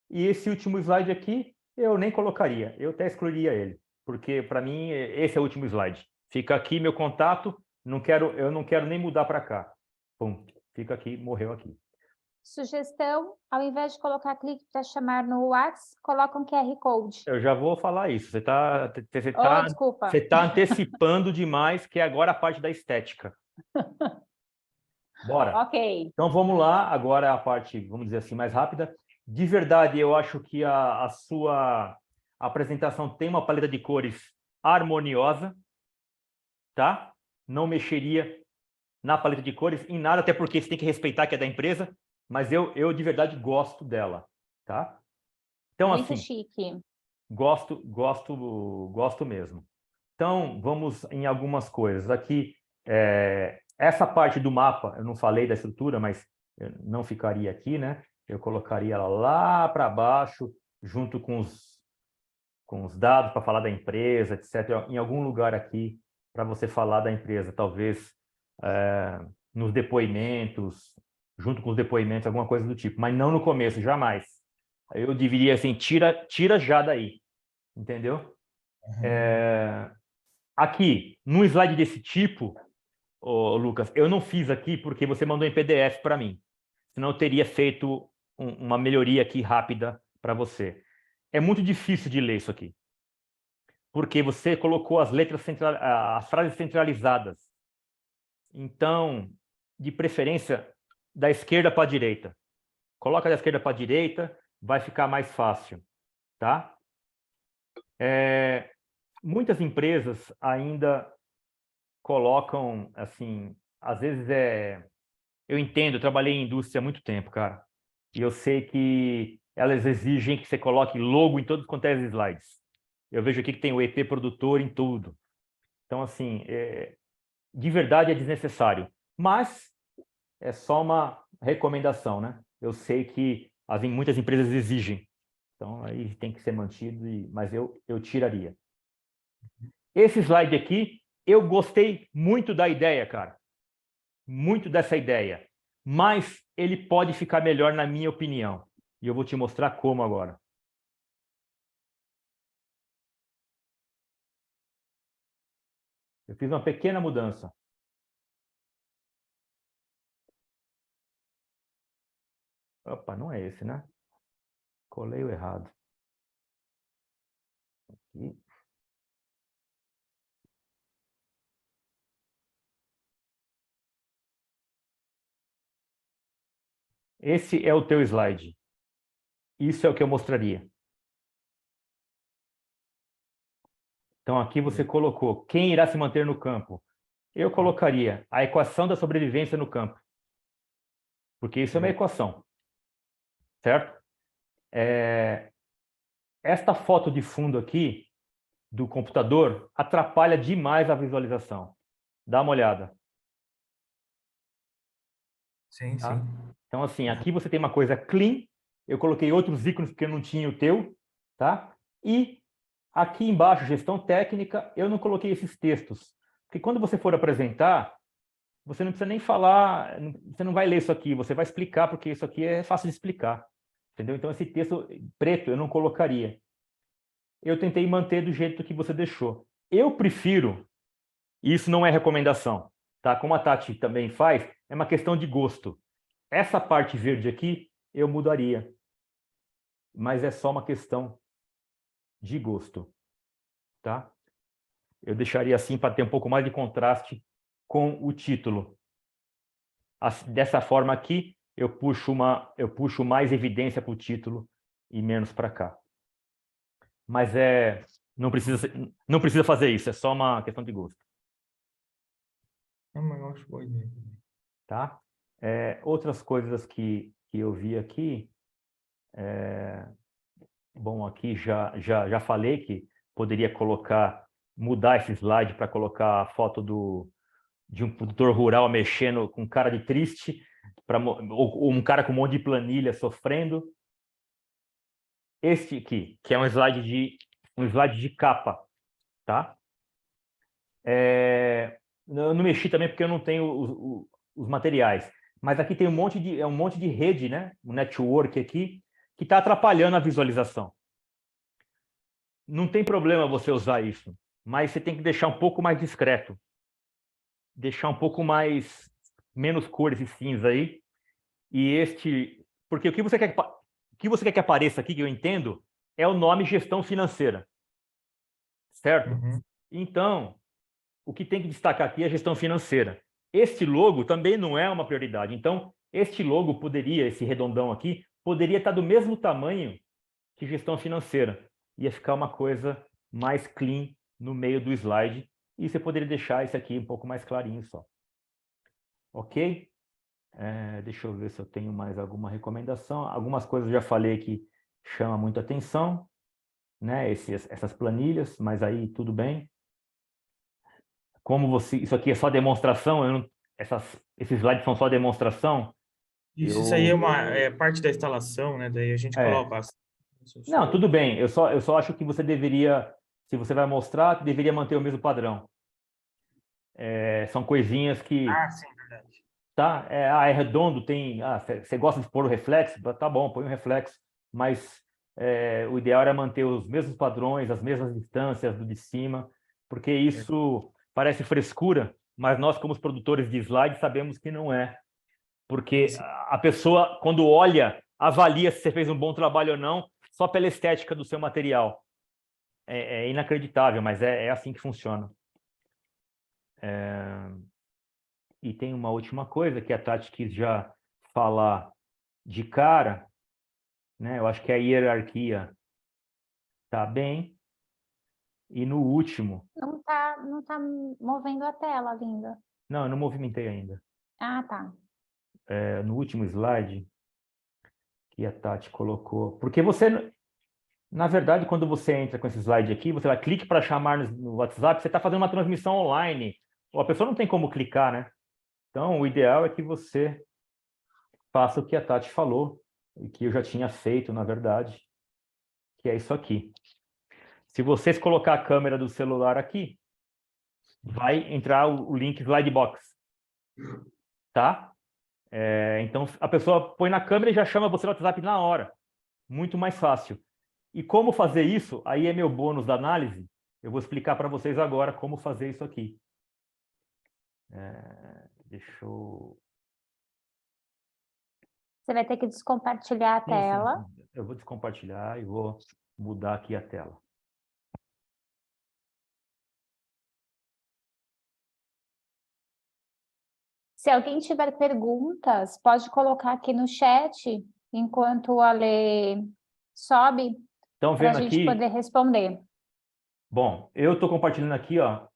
E esse último slide aqui, eu nem colocaria. Eu até excluiria ele, porque para mim esse é o último slide. Fica aqui meu contato. Eu não quero nem mudar para cá. Pum, fica aqui, morreu aqui. Sugestão, ao invés de colocar clique para chamar no WhatsApp, coloca um QR Code. Eu já vou falar isso. Desculpa. Você está antecipando demais, que é agora a parte da estética. Bora. Ok. Então vamos lá, agora a parte, vamos dizer assim, mais rápida. De verdade, eu acho que a sua apresentação tem uma paleta de cores harmoniosa, tá? Não mexeria na paleta de cores em nada, até porque você tem que respeitar que é da empresa, mas eu de verdade gosto dela, tá? Então, Muito assim, chique. gosto mesmo. Então, vamos em algumas coisas. Aqui, essa parte do mapa, eu não falei da estrutura, mas eu não ficaria aqui, né? Eu colocaria ela lá para baixo, junto com os dados para falar da empresa, etc. Em algum lugar aqui, para você falar da empresa, talvez nos depoimentos, junto com os depoimentos, alguma coisa do tipo, mas não no começo, jamais. Eu diria assim, tira já daí, entendeu? Aqui, num slide desse tipo, Lucas, eu não fiz aqui porque você mandou em PDF para mim. Senão eu teria feito uma melhoria aqui rápida para você. É muito difícil de ler isso aqui. Porque você colocou as as frases centralizadas. Então, de preferência, da esquerda para a direita. Coloca da esquerda para a direita, vai ficar mais fácil, tá? Muitas empresas ainda colocam, assim, às vezes eu entendo, eu trabalhei em indústria há muito tempo, cara, e eu sei que elas exigem que você coloque logo em todos quanto é slides. Eu vejo aqui que tem o EP produtor em tudo. Então, assim, de verdade é desnecessário, mas é só uma recomendação, né? Eu sei que muitas empresas exigem, então aí tem que ser mantido, mas eu tiraria. Esse slide aqui, eu gostei muito da ideia, cara. Muito dessa ideia. Mas ele pode ficar melhor, na minha opinião. E eu vou te mostrar como agora. Eu fiz uma pequena mudança. Opa, não é esse, né? Colei o errado. Aqui. Esse é o teu slide. Isso é o que eu mostraria. Então, aqui você colocou quem irá se manter no campo. eu colocaria a equação da sobrevivência no campo. Porque isso é uma equação. Certo? Esta foto de fundo aqui, do computador, atrapalha demais a visualização. Dá uma olhada. Sim, Tá? sim. Então, assim, aqui você tem uma coisa clean. Eu coloquei outros ícones porque eu não tinha o teu. Tá? E aqui embaixo, gestão técnica, eu não coloquei esses textos. Porque quando você for apresentar, você não precisa nem falar, você não vai ler isso aqui, você vai explicar, porque isso aqui é fácil de explicar. Entendeu? Então, esse texto preto eu não colocaria. Eu tentei manter do jeito que você deixou. Eu prefiro, e isso não é recomendação, tá? Como a Tati também faz, é uma questão de gosto. Essa parte verde aqui, eu mudaria. Mas é só uma questão de gosto, tá? Eu deixaria assim para ter um pouco mais de contraste com o título. Dessa forma aqui, eu puxo mais evidência para o título e menos para cá. Mas não precisa fazer isso, é só uma questão de gosto. Mas eu acho boa ideia. Tá? Outras coisas que eu vi aqui, bom, aqui já falei que poderia mudar esse slide para colocar a foto de um produtor rural mexendo com cara de triste, ou um cara com um monte de planilha sofrendo. Este aqui, que é um slide de capa, tá? Eu não mexi também porque eu não tenho os materiais. Mas aqui tem um monte de rede, né? Um network aqui, que está atrapalhando a visualização. Não tem problema você usar isso, mas você tem que deixar um pouco mais discreto. Deixar um pouco menos cores e cinza aí. Porque o que você quer que apareça aqui, que eu entendo, é o nome gestão financeira. Certo? Uhum. Então, o que tem que destacar aqui é a gestão financeira. Este logo também não é uma prioridade. Então, este logo esse redondão aqui, poderia estar do mesmo tamanho que gestão financeira. Ia ficar uma coisa mais clean no meio do slide. E você poderia deixar esse aqui um pouco mais clarinho só. Ok? Deixa eu ver se eu tenho mais alguma recomendação. Algumas coisas eu já falei que chama muita atenção, né? Essas planilhas, mas aí tudo bem. Isso aqui é só demonstração, esses slides são só demonstração. Isso aí é parte da instalação, né? Daí a gente coloca Não, tudo bem. Eu só acho que você deveria, se você vai mostrar, deveria manter o mesmo padrão. São coisinhas que, sim, verdade. tá? É redondo, você gosta de pôr o reflexo? Tá bom, põe o reflexo. Mas o ideal era manter os mesmos padrões, as mesmas distâncias do de cima, porque isso parece frescura, mas nós, como os produtores de slide, sabemos que não é. Porque a pessoa, quando olha, avalia se você fez um bom trabalho ou não, só pela estética do seu material. É inacreditável, mas é assim que funciona. E tem uma última coisa que a Tati quis já falar de cara, né? Eu acho que a hierarquia está bem. E no último... Não tá movendo a tela, linda. Não, eu não movimentei ainda. Ah, tá. No último slide que a Tati colocou... Porque você... Na verdade, quando você entra com esse slide aqui, você vai clique para chamar no WhatsApp, você está fazendo uma transmissão online. Ou a pessoa não tem como clicar, né? Então, o ideal é que você faça o que a Tati falou, e que eu já tinha feito, na verdade, que é isso aqui. Se vocês colocar a câmera do celular aqui, vai entrar o link Slidebox. Tá? Então, a pessoa põe na câmera e já chama você no WhatsApp na hora. Muito mais fácil. E como fazer isso? Aí é meu bônus da análise. Eu vou explicar para vocês agora como fazer isso aqui. Deixa eu... Você vai ter que descompartilhar a tela. Sim. Eu vou descompartilhar e vou mudar aqui a tela. Se alguém tiver perguntas, pode colocar aqui no chat, enquanto a Lê sobe, Estão para a vendo gente aqui? poder responder. Bom, eu estou compartilhando aqui, ó,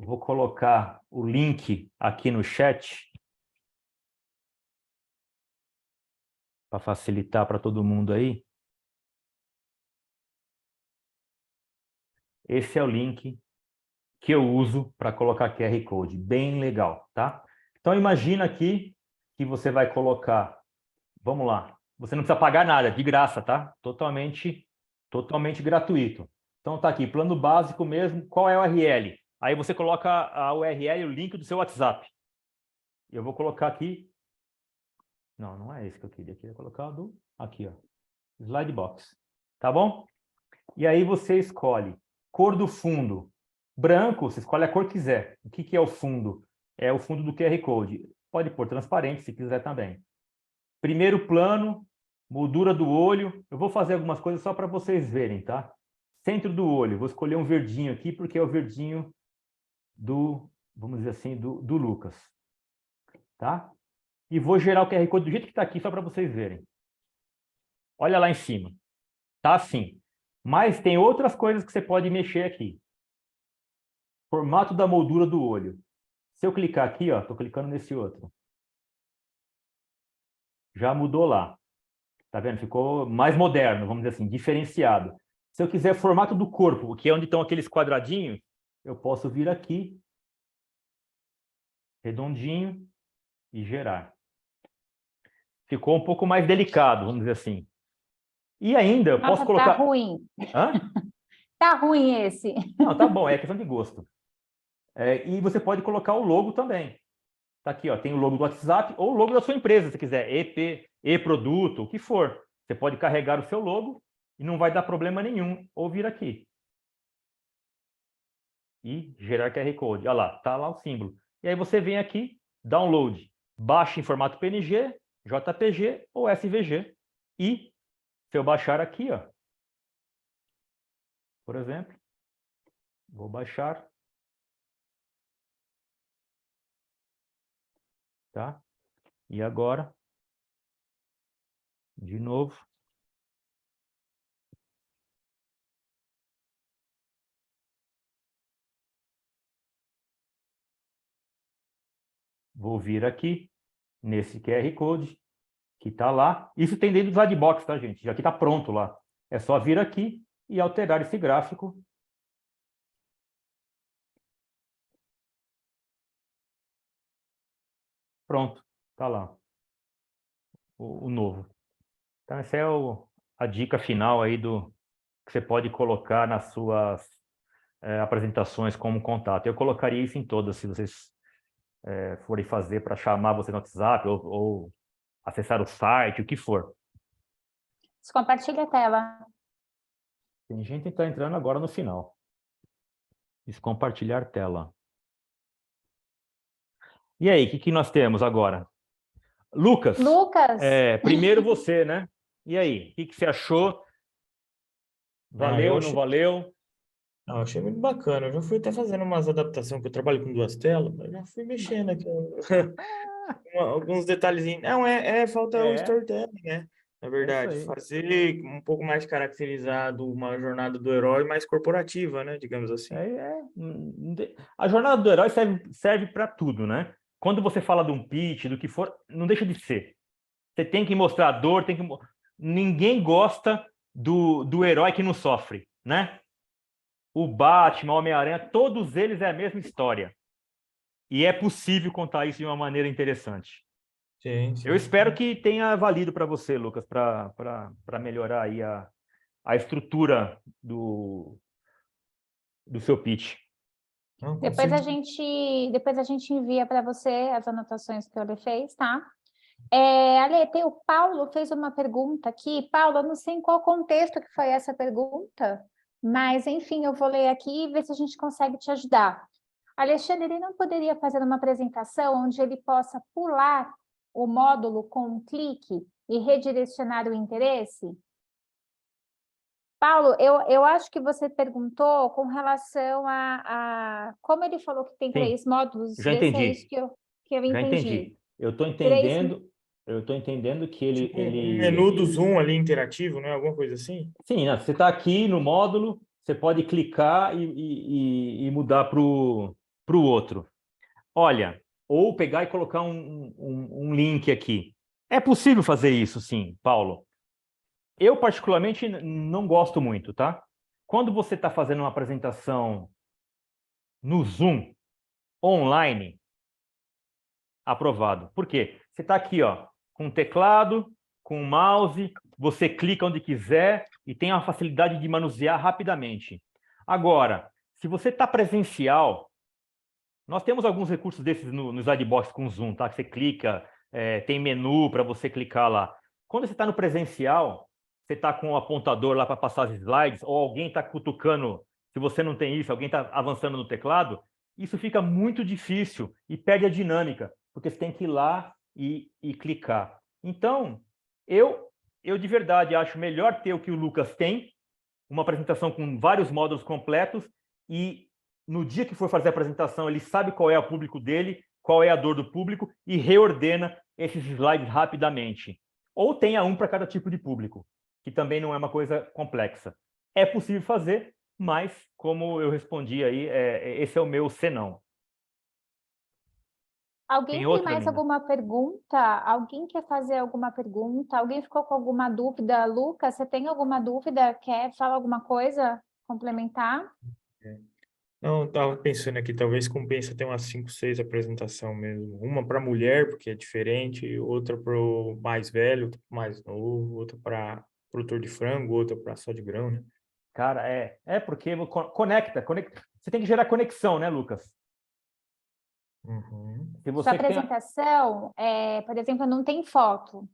Vou colocar o link aqui no chat para facilitar para todo mundo aí. Esse é o link que eu uso para colocar QR Code. Bem legal, tá? Então, imagina aqui que você vai colocar... Vamos lá. Você não precisa pagar nada, de graça, tá? Totalmente gratuito. Então, tá aqui, plano básico mesmo. Qual é a URL? Aí você coloca a URL, o link do seu WhatsApp. Eu vou colocar aqui... Não, não é esse que eu queria. Eu queria colocar do... Aqui, ó. Slide box. Tá bom? E aí você escolhe cor do fundo. Branco, você escolhe a cor que quiser. O que é o fundo? É o fundo do QR Code. Pode pôr transparente, se quiser também. Primeiro plano, moldura do olho. Eu vou fazer algumas coisas só para vocês verem, tá? Centro do olho. Vou escolher um verdinho aqui, porque é o verdinho do, vamos dizer assim, do Lucas. Tá? E vou gerar o QR Code do jeito que está aqui, só para vocês verem. Olha lá em cima. Tá assim. Mas tem outras coisas que você pode mexer aqui. Formato da moldura do olho. Se eu clicar aqui, ó, estou clicando nesse outro. Já mudou lá. Tá vendo? Ficou mais moderno, vamos dizer assim, diferenciado. Se eu quiser formato do corpo, que é onde estão aqueles quadradinhos, eu posso vir aqui, redondinho, e gerar. Ficou um pouco mais delicado, vamos dizer assim. E ainda, eu posso colocar... Tá ruim. Hã? Tá ruim esse. Não, tá bom, é questão de gosto. E você pode colocar o logo também. Tá aqui, ó, tem o logo do WhatsApp ou o logo da sua empresa, se quiser, EP, e-produto, o que for. Você pode carregar o seu logo e não vai dar problema nenhum, ou vir aqui. E gerar QR Code. Olha lá, tá lá o símbolo. E aí você vem aqui, download, baixa em formato PNG, JPG ou SVG. E se eu baixar aqui, ó, por exemplo, vou baixar. Tá? E agora, de novo. Vou vir aqui, nesse QR Code, que está lá. Isso tem dentro do Sandbox, tá, gente? Já que está pronto lá. É só vir aqui e alterar esse gráfico. Pronto, está lá. O novo. Então, essa é a dica final aí que você pode colocar nas suas apresentações como contato. Eu colocaria isso em todas, se vocês forem fazer para chamar você no WhatsApp ou acessar o site, o que for. Compartilha a tela. Tem gente que está entrando agora no final. Compartilhar tela. E aí, o que nós temos agora? Lucas, primeiro você, né? E aí, o que você achou? Valeu, não valeu? Eu achei muito bacana. Eu já fui até fazendo umas adaptações, que eu trabalho com 2 telas, eu já fui mexendo aqui. Alguns detalhezinhos. Não, falta o storytelling, né? Na verdade, fazer um pouco mais caracterizado uma jornada do herói mais corporativa, né? Digamos assim. A jornada do herói serve para tudo, né? Quando você fala de um pitch, do que for, não deixa de ser. Você tem que mostrar a dor, ninguém gosta do herói que não sofre, né? O Batman, o Homem-Aranha, todos eles é a mesma história. E é possível contar isso de uma maneira interessante. Sim. Eu espero que tenha valido para você, Lucas, para melhorar aí a estrutura do seu pitch. Não, Depois a gente envia para você as anotações que ele fez, tá? Ale, o Paulo fez uma pergunta aqui. Paulo, eu não sei em qual contexto que foi essa pergunta, mas, enfim, eu vou ler aqui e ver se a gente consegue te ajudar. Alexandre, ele não poderia fazer uma apresentação onde ele possa pular o módulo com um clique e redirecionar o interesse? Paulo, eu acho que você perguntou com relação a como ele falou que tem 3 módulos. Já entendi. É isso que eu entendi. Já entendi. Eu estou entendendo que ele... Tipo, um menu do Zoom ali interativo, né? Alguma coisa assim? Sim, você está aqui no módulo, você pode clicar e mudar para o para o outro. Olha, ou pegar e colocar um link aqui. É possível fazer isso, sim, Paulo. Eu, particularmente, não gosto muito, tá? Quando você está fazendo uma apresentação no Zoom, online, aprovado. Por quê? Você está aqui, ó, com o teclado, com o mouse, você clica onde quiser e tem a facilidade de manusear rapidamente. Agora, se você está presencial, nós temos alguns recursos desses no Slidebox com Zoom, tá? Que você clica, tem menu para você clicar lá. Quando você está no presencial, você está com o apontador lá para passar as slides, ou alguém está cutucando, se você não tem isso, alguém está avançando no teclado, isso fica muito difícil e perde a dinâmica, porque você tem que ir lá e clicar. Então, eu de verdade acho melhor ter o que o Lucas tem, uma apresentação com vários módulos completos, e no dia que for fazer a apresentação, ele sabe qual é o público dele, qual é a dor do público, e reordena esses slides rapidamente. Ou tenha um para cada tipo de público, que também não é uma coisa complexa. É possível fazer, mas, como eu respondi aí, esse é o meu senão. Alguém Tem tem outra, mais Linda? alguma pergunta? Alguém quer fazer alguma pergunta? Alguém ficou com alguma dúvida? Lucas, você tem alguma dúvida? Quer falar alguma coisa? Complementar? Não, estava pensando aqui, talvez compensa ter umas 5, 6 apresentação mesmo. Uma para mulher, porque é diferente, outra para o mais velho, outra para mais novo, outra para produtor de frango, outra para só de grão, né? Cara, porque conecta. Você tem que gerar conexão, né, Lucas? Uhum. Se Sua você que tem... apresentação, por exemplo, não tem foto.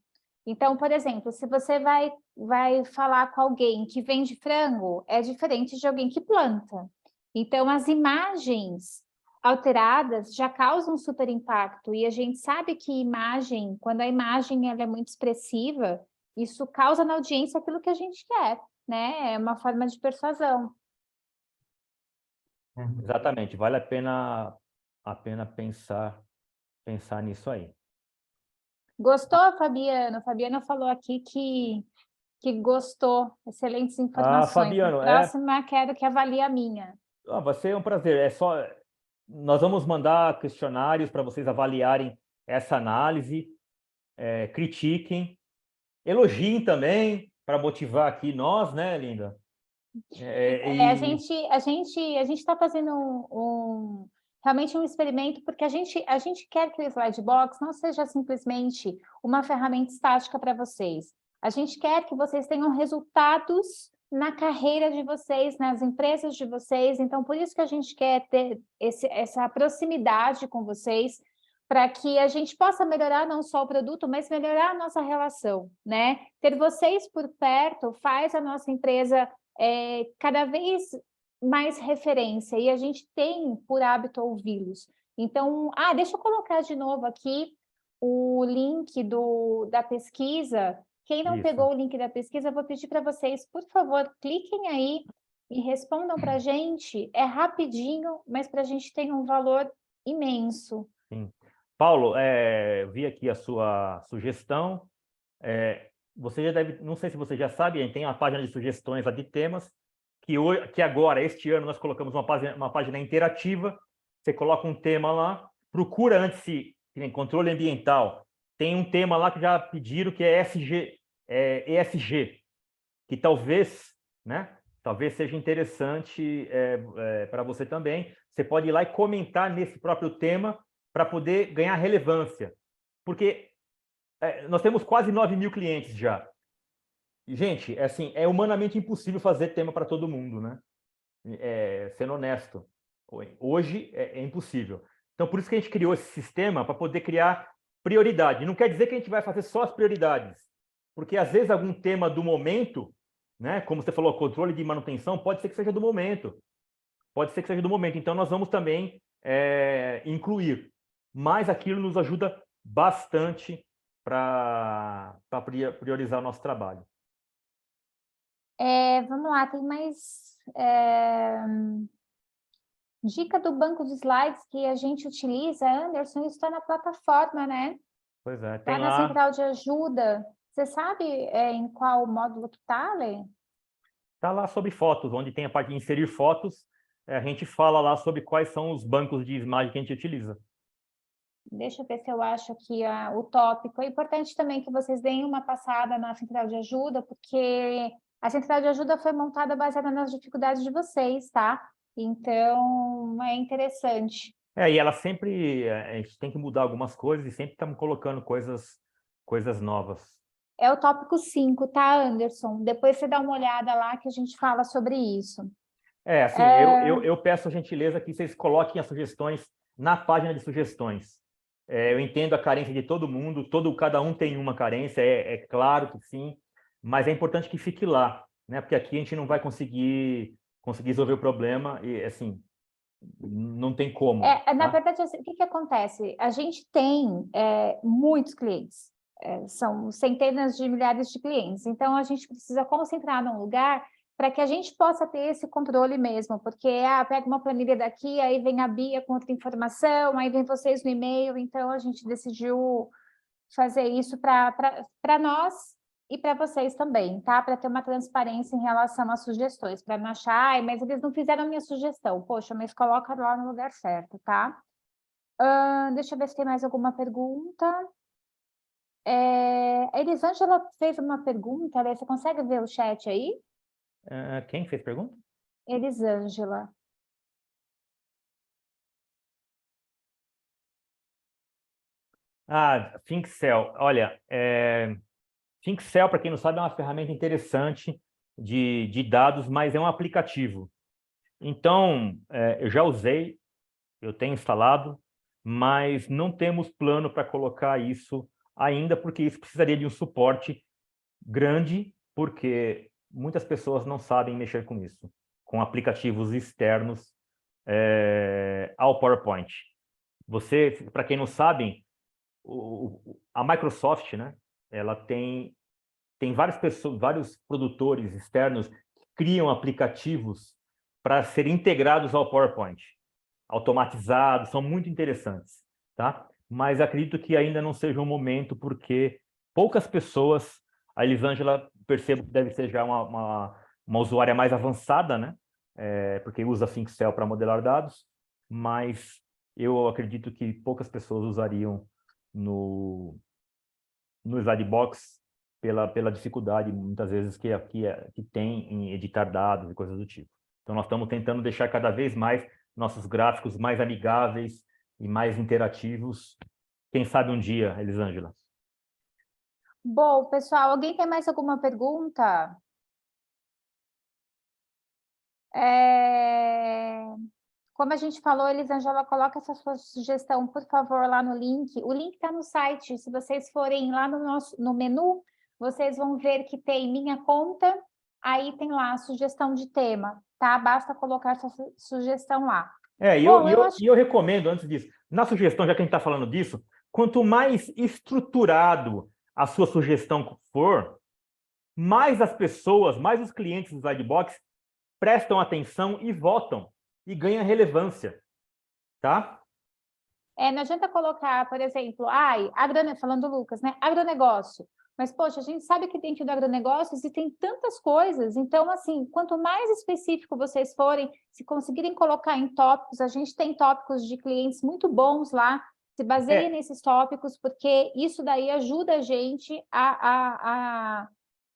Então, por exemplo, se você vai falar com alguém que vende frango, é diferente de alguém que planta. Então, as imagens alteradas já causam super impacto. E a gente sabe que imagem, quando a imagem ela é muito expressiva, isso causa na audiência aquilo que a gente quer, né? É uma forma de persuasão. Uhum. Exatamente, vale a pena pensar nisso aí. Gostou, Fabiano? Fabiano falou aqui que gostou. Excelentes informações. Na Fabiano, próxima, quero que avalie a minha. vai ser um prazer. Nós vamos mandar questionários para vocês avaliarem essa análise, critiquem, elogiem também para motivar aqui nós, né, Linda? A gente está fazendo realmente um experimento, porque a gente quer que o Slidebox não seja simplesmente uma ferramenta estática para vocês. A gente quer que vocês tenham resultados na carreira de vocês, nas empresas de vocês. Então, por isso que a gente quer ter essa proximidade com vocês, para que a gente possa melhorar não só o produto, mas melhorar a nossa relação, né? Ter vocês por perto faz a nossa empresa cada vez mais referência, e a gente tem por hábito ouvi-los. Então, deixa eu colocar de novo aqui o link da pesquisa. Quem não Isso. pegou o link da pesquisa, eu vou pedir para vocês, por favor, cliquem aí e respondam para a gente. É rapidinho, mas para a gente tem um valor imenso. Sim. Paulo, eu vi aqui a sua sugestão. Você já deve, não sei se você já sabe, tem uma página de sugestões lá de temas, que agora, este ano, nós colocamos uma página interativa. Você coloca um tema lá, procura antes se tem controle ambiental. Tem um tema lá que já pediram, que é ESG, que talvez, né, talvez seja interessante para você também. Você pode ir lá e comentar nesse próprio tema para poder ganhar relevância. Porque nós temos quase 9.000 clientes já. Gente, assim, é humanamente impossível fazer tema para todo mundo, né? Sendo honesto. Hoje é impossível. Então, por isso que a gente criou esse sistema, para poder criar prioridade. Não quer dizer que a gente vai fazer só as prioridades, porque às vezes algum tema do momento, né? Como você falou, controle de manutenção, pode ser que seja do momento. Pode ser que seja do momento. Então, nós vamos também incluir. Mas aquilo nos ajuda bastante para priorizar o nosso trabalho. Vamos lá, tem mais dica do banco de slides que a gente utiliza, Anderson, isso está na plataforma, né? Pois é, Está tem na lá. central de ajuda. Você sabe em qual módulo que está, Lê? Está lá sobre fotos, onde tem a parte de inserir fotos. a gente fala lá sobre quais são os bancos de imagem que a gente utiliza. Deixa eu ver se eu acho aqui o tópico. É importante também que vocês deem uma passada na central de ajuda, porque a central de ajuda foi montada baseada nas dificuldades de vocês, tá? Então, é interessante. E ela sempre, a gente tem que mudar algumas coisas e sempre estamos colocando coisas novas. É o tópico 5, tá, Anderson? Depois você dá uma olhada lá que a gente fala sobre isso. Assim, eu peço a gentileza que vocês coloquem as sugestões na página de sugestões. Eu entendo a carência de todo mundo, cada um tem uma carência, é claro que sim, mas é importante que fique lá, né? Porque aqui a gente não vai conseguir resolver o problema e, assim, não tem como. Na verdade, assim, o que acontece? A gente tem muitos clientes, são centenas de milhares de clientes, então a gente precisa concentrar num lugar para que a gente possa ter esse controle mesmo, porque pega uma planilha daqui, aí vem a Bia com outra informação, aí vem vocês no e-mail, então a gente decidiu fazer isso para nós e para vocês também, tá? Para ter uma transparência em relação às sugestões, para não achar, mas eles não fizeram a minha sugestão. Poxa, mas coloca lá no lugar certo, tá? Deixa eu ver se tem mais alguma pergunta. A Elisângela fez uma pergunta, você consegue ver o chat aí? Quem fez pergunta? Elisângela. ThinkCell. Olha, ThinkCell, para quem não sabe, é uma ferramenta interessante de dados, mas é um aplicativo. Então, eu já usei, eu tenho instalado, mas não temos plano para colocar isso ainda, porque isso precisaria de um suporte grande, porque muitas pessoas não sabem mexer com isso, com aplicativos externos ao PowerPoint. Para quem não sabe, a Microsoft, né, ela tem vários produtores externos que criam aplicativos para serem integrados ao PowerPoint, automatizados, são muito interessantes, tá? Mas acredito que ainda não seja um momento, porque poucas pessoas, a Elisângela, percebo que deve ser já uma usuária mais avançada, né? Porque usa ThinkCell para modelar dados, mas eu acredito que poucas pessoas usariam no Sladebox pela dificuldade, muitas vezes, que tem em editar dados e coisas do tipo. Então, nós estamos tentando deixar cada vez mais nossos gráficos mais amigáveis e mais interativos. Quem sabe um dia, Elisângela. Bom, pessoal, alguém tem mais alguma pergunta? Como a gente falou, Elisângela, coloca essa sua sugestão, por favor, lá no link. O link está no site. Se vocês forem lá no menu, vocês vão ver que tem minha conta, aí tem lá a sugestão de tema, tá? Basta colocar essa sugestão lá. Eu recomendo, antes disso, na sugestão, já que a gente está falando disso, quanto mais estruturado a sua sugestão for, mais as pessoas, mais os clientes do Sladebox prestam atenção e votam, e ganha relevância, tá? Não adianta colocar, por exemplo, falando do Lucas, né? Agronegócio. Mas, poxa, a gente sabe que dentro do agronegócio existem tantas coisas. Então, assim, quanto mais específico vocês forem, se conseguirem colocar em tópicos, a gente tem tópicos de clientes muito bons lá, se baseiem nesses tópicos, porque isso daí ajuda a gente a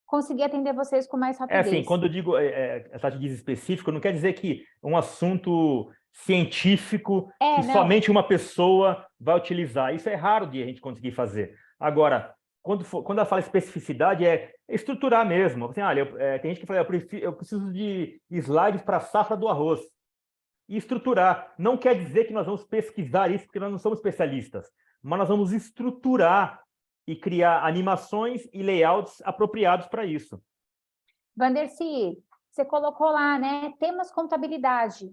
conseguir atender vocês com mais rapidez. Assim, quando eu digo essa diz específico, não quer dizer que um assunto científico que somente uma pessoa vai utilizar. Isso é raro de a gente conseguir fazer. Agora, quando ela fala especificidade, é estruturar mesmo. Assim, olha, tem gente que fala, eu preciso de slides para a safra do arroz. E estruturar. Não quer dizer que nós vamos pesquisar isso, porque nós não somos especialistas, mas nós vamos estruturar e criar animações e layouts apropriados para isso. Vandercy, você colocou lá, né? Temas contabilidade.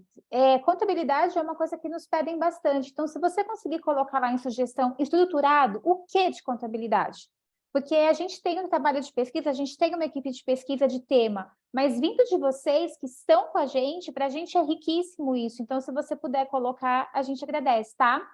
Contabilidade é uma coisa que nos pedem bastante. Então, se você conseguir colocar lá em sugestão estruturado, o que de contabilidade? Porque a gente tem um trabalho de pesquisa, a gente tem uma equipe de pesquisa de tema, mas vindo de vocês que estão com a gente, para a gente é riquíssimo isso. Então, se você puder colocar, a gente agradece, tá?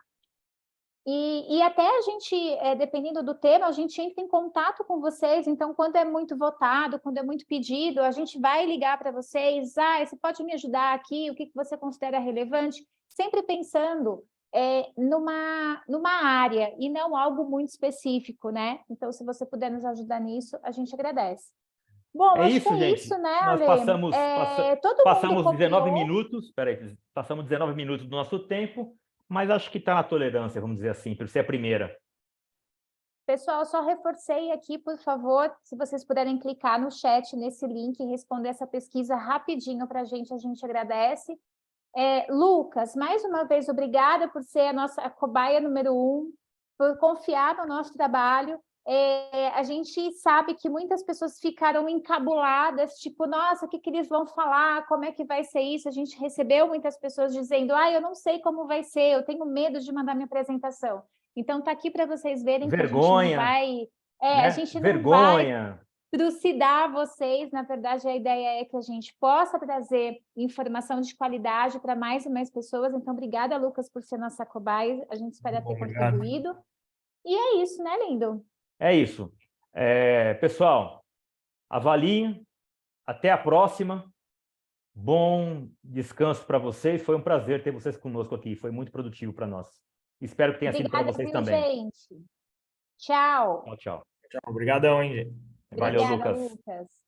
E até a gente, dependendo do tema, a gente entra em contato com vocês. Então, quando é muito votado, quando é muito pedido, a gente vai ligar para vocês. Você pode me ajudar aqui? O que você considera relevante? Sempre pensando numa área e não algo muito específico, né? Então, se você puder nos ajudar nisso, a gente agradece. Bom, acho que é isso, né, Nós Ale? Todo mundo passamos 19 copiou. minutos, peraí, passamos 19 minutos do nosso tempo, mas acho que está na tolerância, vamos dizer assim, por ser a primeira. Pessoal, só reforcei aqui, por favor, se vocês puderem clicar no chat, nesse link, e responder essa pesquisa rapidinho para a gente agradece. Lucas, mais uma vez, obrigada por ser a nossa cobaia número 1, por confiar no nosso trabalho. A gente sabe que muitas pessoas ficaram encabuladas, tipo, nossa, o que eles vão falar? Como é que vai ser isso? A gente recebeu muitas pessoas dizendo, eu não sei como vai ser, eu tenho medo de mandar minha apresentação. Então, está aqui para vocês verem Vergonha, a né? gente não vai Vergonha. trucidar vocês. Na verdade, a ideia é que a gente possa trazer informação de qualidade para mais e mais pessoas. Então, obrigada, Lucas, por ser nossa cobaia. A gente espera ter contribuído. E é isso, né, lindo? É isso. Pessoal, avaliem. Até a próxima. Bom descanso para vocês. Foi um prazer ter vocês conosco aqui. Foi muito produtivo para nós. Espero que tenha sido para vocês também. Gente. Tchau. Tchau, tchau. Tchau, obrigadão, hein, gente. Valeu, Obrigada, Lucas. Lucas.